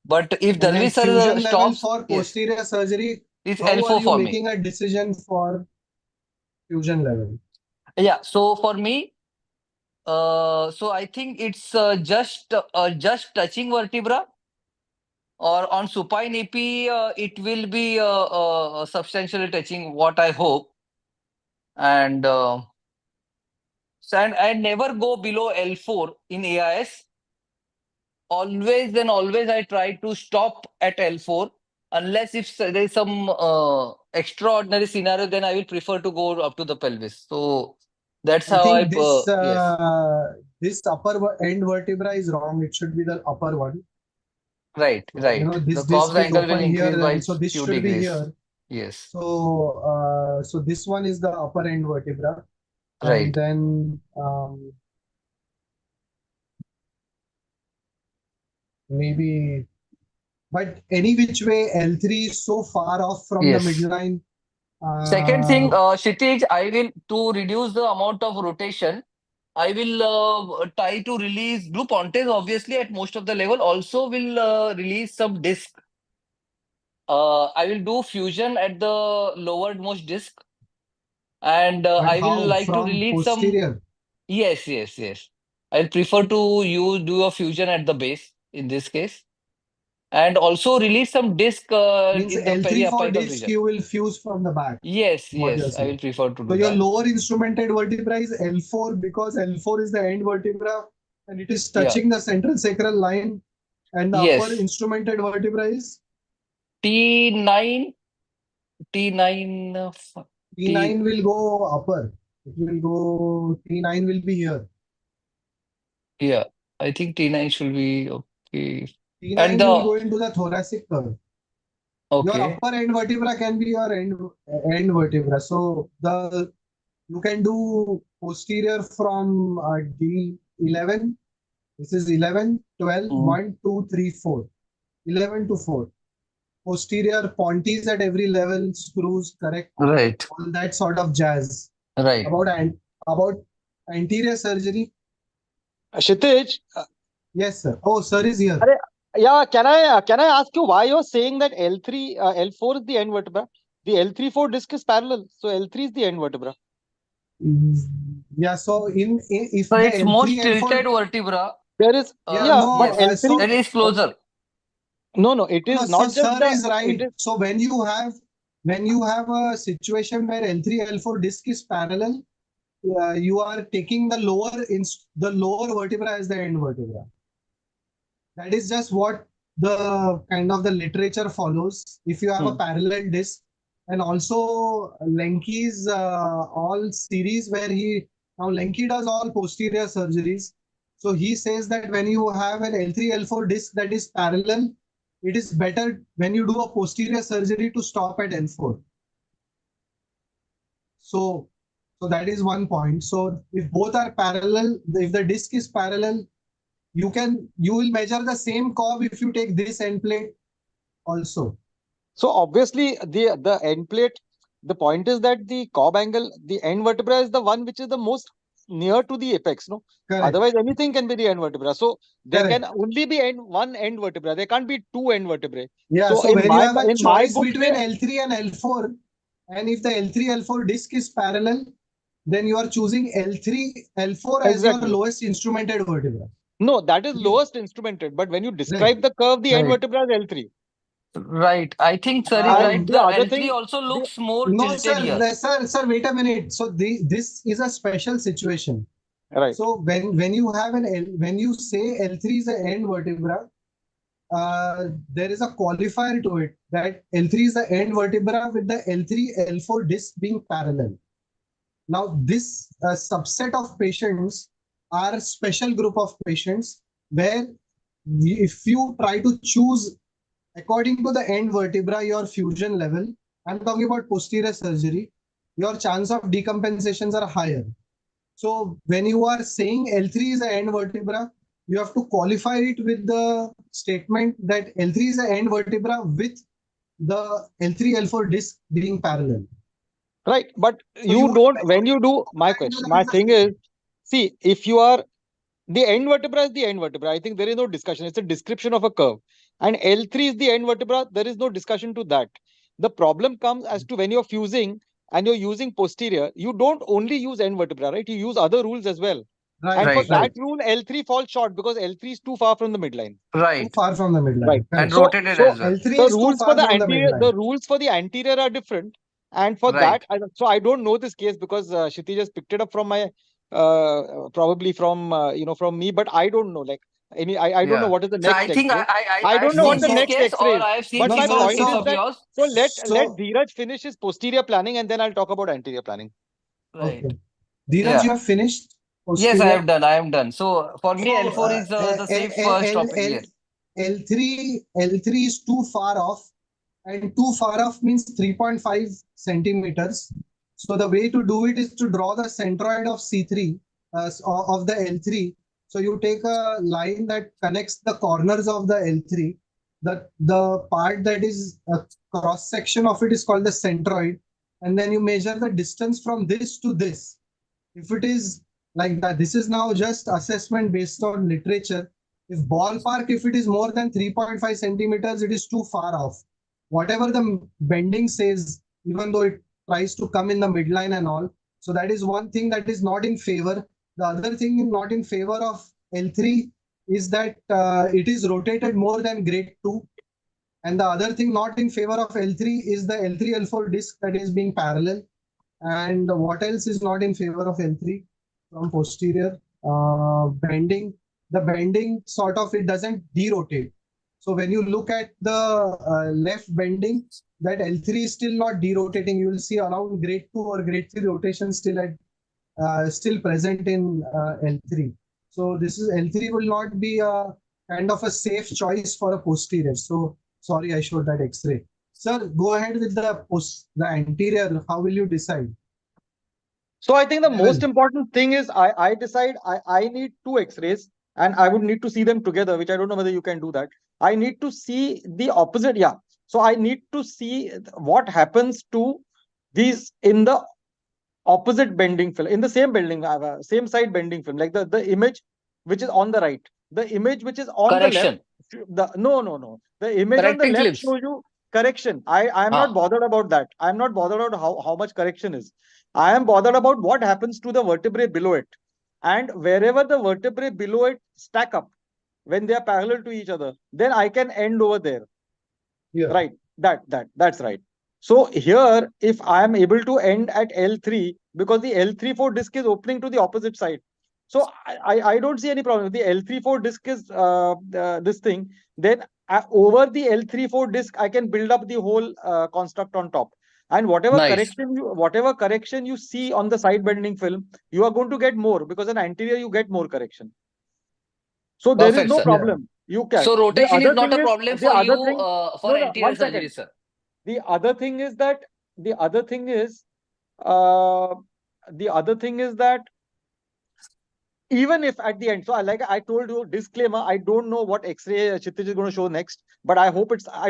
But if And then Dalvi sir fusion level stops, for posterior surgery, it's how are L4 you for me. making a decision for fusion level? Yeah, so for me, so I think it's just touching vertebra, or on supine EP, it will be substantially touching, what I hope. And I never go below L4 in AIS. Always I try to stop at L4 Unless if there is some extraordinary scenario, then I will prefer to go up to the pelvis. So that's I how think yes. this end vertebra is wrong. It should be the upper one. Right, So, right. this The disc Cobb's is angle will open here, increase by and so this few should be degrees. here. Yes, So this one is the upper end vertebra, and right. then maybe, but any which way, L3 is so far off from the Yes. midline. Second thing, Kshitij, I will, to reduce the amount of rotation, I will try to release, do Pontes obviously at most of the level, also will release some disc. I will do fusion at the lowermost disc, and But I will how? like to From release some. posterior? Yes, yes, yes. I'll prefer to do a fusion at the base in this case, and also release some disc Means in the L3 for periapical disc, region. you will fuse from the back, Yes, what you're yes, I will saying. prefer to So do your that. lower instrumented vertebra is L4 because L4 is the end vertebra and it is Yeah. touching the central sacral line, and the upper Yes. instrumented vertebra is T9, T9, T9 will go upper. It will go, T9 will be here. yeah, I think T9 should be okay. And T9 will go into the thoracic curve. Your okay, upper end vertebra can be your end vertebra. So you can do posterior from D11. This is 11, 12, 1, 2, 3, 4. 11 to 4. Posterior pontes at every level, screws, correct? right, All that sort of jazz. right. About anterior surgery. Kshitij, Yes, sir. Oh, sir is here. yeah, can I ask you why you're saying that L3, L4 is the end vertebra? The L3-4 disc is parallel, so L3 is the end vertebra. Yeah, so if So the it's L3, most L4, tilted vertebra. There is, yeah, no, but Yes, L3, that is closer. no, it no, is so not just sir is it right. is, So when you have a situation where L3, L4 disc is parallel, you are taking the lower vertebra as the end vertebra. That is just what the kind of the literature follows. If you have a parallel disc, and also Lenke's all series where Lenke does all posterior surgeries. So he says that when you have an L3, L4 disc that is parallel, it is better when you do a posterior surgery to stop at L4. So that is one point. So if both are parallel, if the disc is parallel, you will measure the same curve if you take this end plate also. so obviously the end plate, the point is that the Cobb angle, the end vertebra is the one which is the most near to the apex, no? Correct. Otherwise, anything can be the end vertebra. So there Correct. can only be one end vertebra. There can't be two end vertebrae. Yeah. So So in when you my have a in my choice book, between L3 and L4, and if the L3, L4 disc is parallel, then you are choosing L3, L4 as your exactly. lowest instrumented vertebra. No, that is lowest instrumented. But when you describe the curve, the end Right. vertebra is L3. Right. I think sir is And right. the The other L3 thing, also looks more No, tilted here. sir, wait a minute. So this is a special situation. right. So when you have when you say L3 is the end vertebra, there is a qualifier to it that L3 is the end vertebra with the L3, L4 disc being parallel. Now, this subset of patients are a special group of patients where if you try to choose according to the end vertebra, your fusion level, I'm talking about posterior surgery, your chance of decompensations are higher. So when you are saying L3 is the end vertebra, you have to qualify it with the statement that L3 is the end vertebra with the L3, L4 disc being parallel. Right. But So you don't, when you do, my thing is, see, if you are, the end vertebra is the end vertebra. I think there is no discussion. It's a description of a curve. And L3 is the end vertebra. There is no discussion to that. The problem comes as to when you're fusing and you're using posterior, you don't only use end vertebra, right? You use other rules as well. Right, And for Right. that rule, L3 falls short because L3 is too far from the midline. Too Right. far from the midline. Right. And Correct. rotated So as well. L3 the is too rules for far the from the anterior, midline. the rules for the anterior are different. And for Right. that, so I don't know this case because Kshitij just picked it up from my, probably from, from me, but I don't know. Like, I don't know Yeah. what is the So next I think X-ray. I I've don't know No, what seen the this so next case, X-ray or is. I've seen But no, my few so point case is of so that, yours. so let so Neeraj finish his posterior planning and then I'll talk about anterior planning. Right. okay. Dheeraj, Yeah. you have finished Yes, I posterior. have done. I am done. So for me, So L4 is the safe first topic. Yes. L3 is too far off, and too far off means 3.5 centimeters. So the way to do it is to draw the centroid of C3 of the L3. So you take a line that connects the corners of the L3. The part that is a cross section of it is called the centroid, and then you measure the distance from this to this. If it is like that, this is now just assessment based on literature. If ballpark, if it is more than 3.5 centimeters, it is too far off. Whatever the bending says, even though it tries to come in the midline and all. So that is one thing that is not in favor. The other thing not in favor of L3 is that it is rotated more than grade 2. And the other thing not in favor of L3 is the L3 L4 disc that is being parallel. And what else is not in favor of L3 from posterior? Bending. The bending sort of, it doesn't derotate. So when you look at the left bending, that L3 is still not derotating. You will see around grade 2 or grade 3 rotation still present in L3. So this is L3 will not be a kind of a safe choice for a posterior. So sorry, I showed that X-ray. Sir, go ahead with the anterior. How will you decide? So I think the Level. most important thing is I decide I need two X-rays and I would need to see them together, which I don't know whether you can do that. I need to see the opposite. Yeah. So I need to see what happens to these in the opposite bending film, in the same bending, same side bending film, like the image which is on the right, the image which is on the left. Correction. No. The image on the Correcting left films. shows you correction. I am not Ah, bothered about that. I am not bothered about how much correction is. I am bothered about what happens to the vertebrae below it. And wherever the vertebrae below it stack up, when they are parallel to each other, then I can end over there. Yeah. Right. That's right. So here, if I am able to end at L3, because the L3-4 disc is opening to the opposite side. So I don't see any problem. If the L3-4 disc is this thing, then over the L3-4 disc, I can build up the whole construct on top. And whatever nice. correction you see on the side bending film, you are going to get more, because in anterior you get more correction. So there is Perfect, no sir. problem. You can. So The rotation is other not thing a is problem the for you other thing. for No, anterior 1 second. surgery, sir. The other thing is that the other thing is uh, that even if at the end, so like I told you, disclaimer, I don't know what X-ray Kshitij is going to show next, but I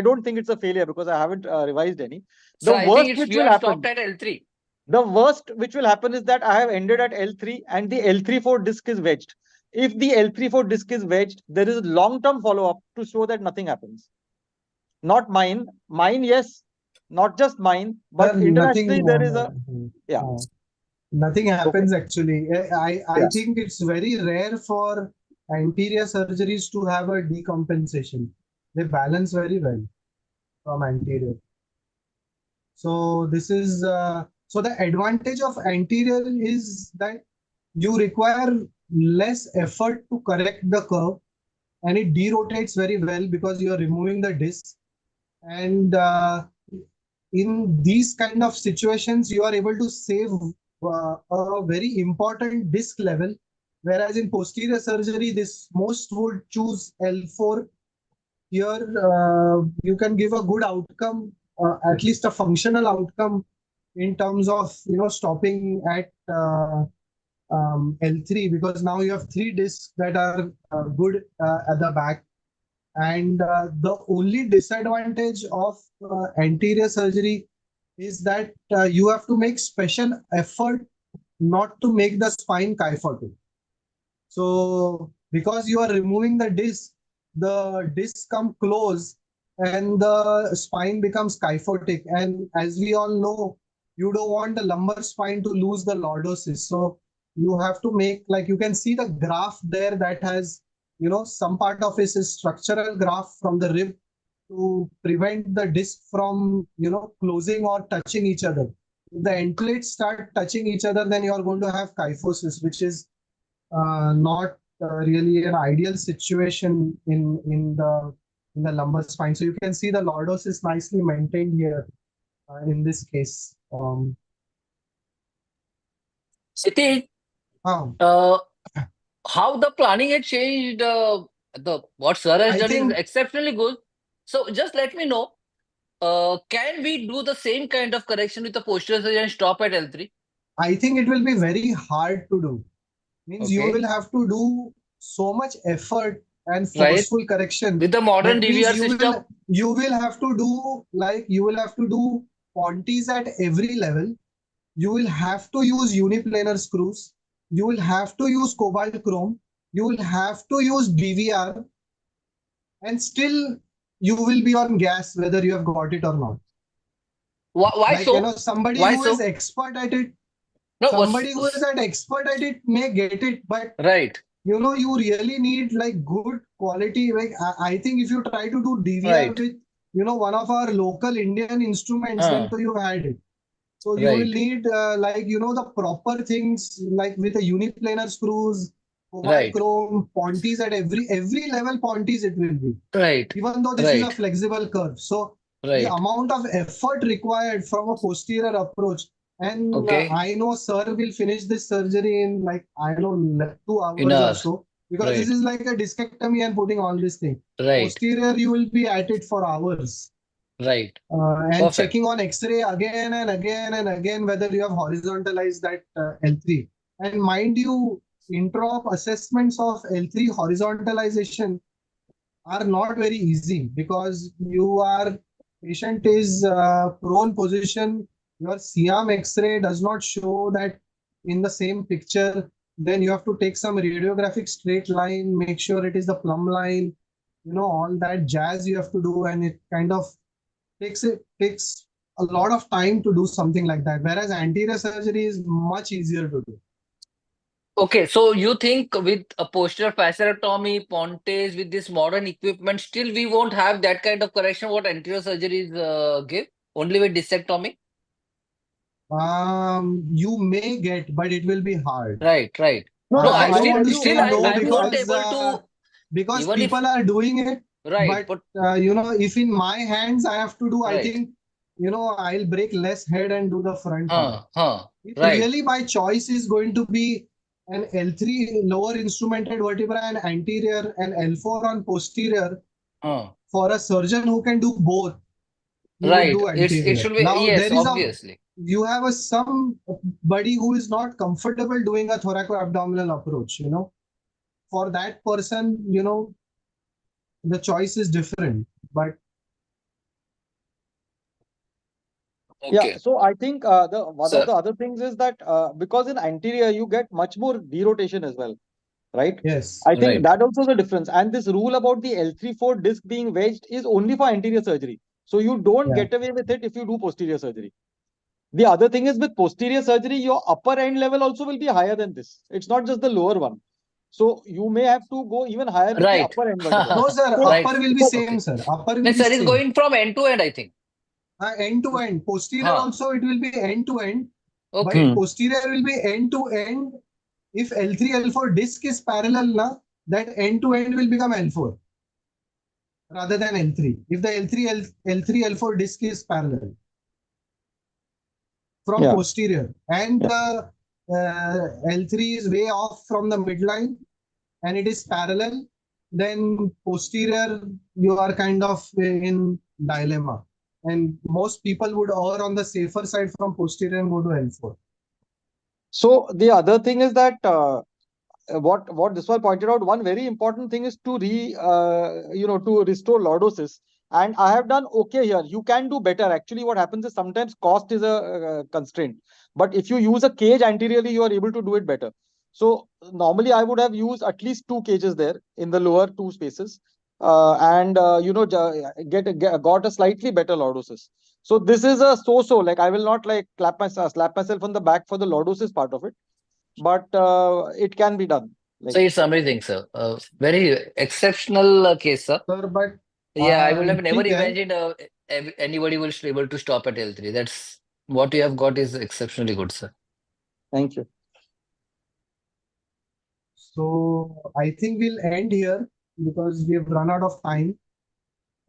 don't think it's a failure because I haven't revised any. So The I think worst it's which you will have stopped happen, at L3. the worst which will happen is that I have ended at L3 and the L3-4 disc is wedged. If the L3-4 disc is wedged, there is long-term follow-up to show that nothing happens. Not mine. Mine, yes. Not just mine, but internationally there is a, yeah. Nothing happens actually. I Yes. think it's very rare for anterior surgeries to have a decompensation. They balance very well from anterior. So this is so the advantage of anterior is that you require less effort to correct the curve, and it derotates very well because you are removing the disc. And in these kind of situations, you are able to save a very important disc level. Whereas in posterior surgery, this most would choose L4. Here, you can give a good outcome, at least a functional outcome in terms of stopping at L3, because now you have 3 discs that are good at the back. And the only disadvantage of anterior surgery is that you have to make special effort not to make the spine kyphotic. So because you are removing the disc come close and the spine becomes kyphotic. And as we all know, you don't want the lumbar spine to lose the lordosis. So you have to make, like you can see the graph there that has, some part of it is structural graph from the rib to prevent the disc from, closing or touching each other. If the entlates start touching each other, then you are going to have kyphosis, which is not really an ideal situation in the lumbar spine. So you can see the lordosis nicely maintained here in this case. Kshitij, Um, how the planning had changed, what sir has I done is think exceptionally good. So just let me know, can we do the same kind of correction with the posterior surgery and stop at L3? I think it will be very hard to do. Means you Okay, will have to do so much effort and right. forceful correction. With the modern That means DVR system, you will have to do like you will have to do ponties at every level. You will have to use uniplanar screws. You will have to use cobalt chrome. You will have to use BVR, and still you will be on gas whether you have got it or not. why Like so? somebody Why who is so? expert at it, No, somebody who is an expert at it may get it, but right, you really need like good quality. Like I think if you try to do DVR right, with one of our local Indian instruments, then uh, you had it. So you will right, need like the proper things like with a uniplanar screws, cobalt right, chrome, ponties at every level ponties it will be. right, Even though this is a right, flexible curve. So the right. amount of effort required from a posterior approach, and Okay, I know sir will finish this surgery in like, I don't know, 2 hours or enough. so, because this Right, is like a discectomy and putting all this thing. right, Posterior, you will be at it for hours. right. And Perfect. checking on X-ray again and again and again whether you have horizontalized that L3. And mind you, intra-op assessments of L3 horizontalization are not very easy, because patient is prone position. Your Shyam X-ray does not show that in the same picture. Then you have to take some radiographic straight line, make sure it is the plumb line. All that jazz you have to do, and it kind of takes a lot of time to do something like that. Whereas anterior surgery is much easier to do. Okay, so you think with a posterior fasciectomy, Pontes, with this modern equipment, still we won't have that kind of correction what anterior surgeries give, only with discectomy? You may get, but it will be hard. Right, right. No, No, no. So I I I don't will still, want tell to you. still say I will no I tell you. won't because able to, even if, people are doing it. right, But if in my hands I have to do, I right, think I'll break less head and do the front part. If right, really my choice is going to be an L3 lower instrumented vertebra and anterior and L4 on posterior, for a surgeon who can do both, he would right. do It anterior. should be, Now yes, there is obviously. you have somebody who is not comfortable doing a thoracoabdominal approach. For that person, the choice is different. But Yeah, Okay. so I think the one of So, the other things is that because in anterior you get much more derotation as well, right? yes, I think right, that also is a difference. And this rule about the L3-4 disc being wedged is only for anterior surgery. So you don't yeah, get away with it if you do posterior surgery. The other thing is with posterior surgery, your upper end level also will be higher than this. It's not just the lower one. So you may have to go even higher with the right. upper end vertebra. no sir, So, Right. upper will be so same, Okay. sir. Upper will Then be sir is same. going from end to end, I think. End to end. Posterior Huh. also it will be end to end, but Okay. posterior will be end to end. If L3 L4 disc is parallel, that end to end will become L4 rather than L3. If the L3 L4 disc is parallel from yeah. posterior, and Yeah. the L3 is way off from the midline and it is parallel, then posterior you are kind of in dilemma. And most people would err on the safer side from posterior and go to L4. So the other thing is that what this one pointed out, one very important thing is to to restore lordosis. And I have done okay here. You can do better. Actually, what happens is sometimes cost is a constraint. But if you use a cage anteriorly, you are able to do it better. So normally I would have used at least 2 cages there in the lower 2 spaces, and got a slightly better lordosis. So this is a so-so. Like I will not like slap myself on the back for the lordosis part of it, but it can be done. So Like it's amazing, sir. Very exceptional case, sir. Sir, but Yeah, I would have never ठीक है. imagined anybody will be able to stop at L3. That's what you have got is exceptionally good, sir. thank you. So I think we'll end here because we've run out of time.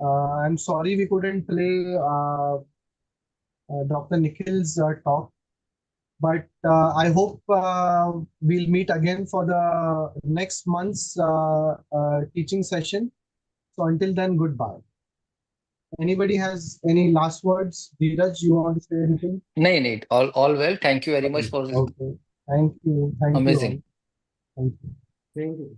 I'm sorry we couldn't play Dr. Nikhil's talk, but I hope we'll meet again for the next month's teaching session. So until then, goodbye. Anybody has any last words? Neeraj, you want to say anything? Nay, all well. Thank you very much for this. Okay. Thank you. Thank you all. Amazing. Thank you. Thank you.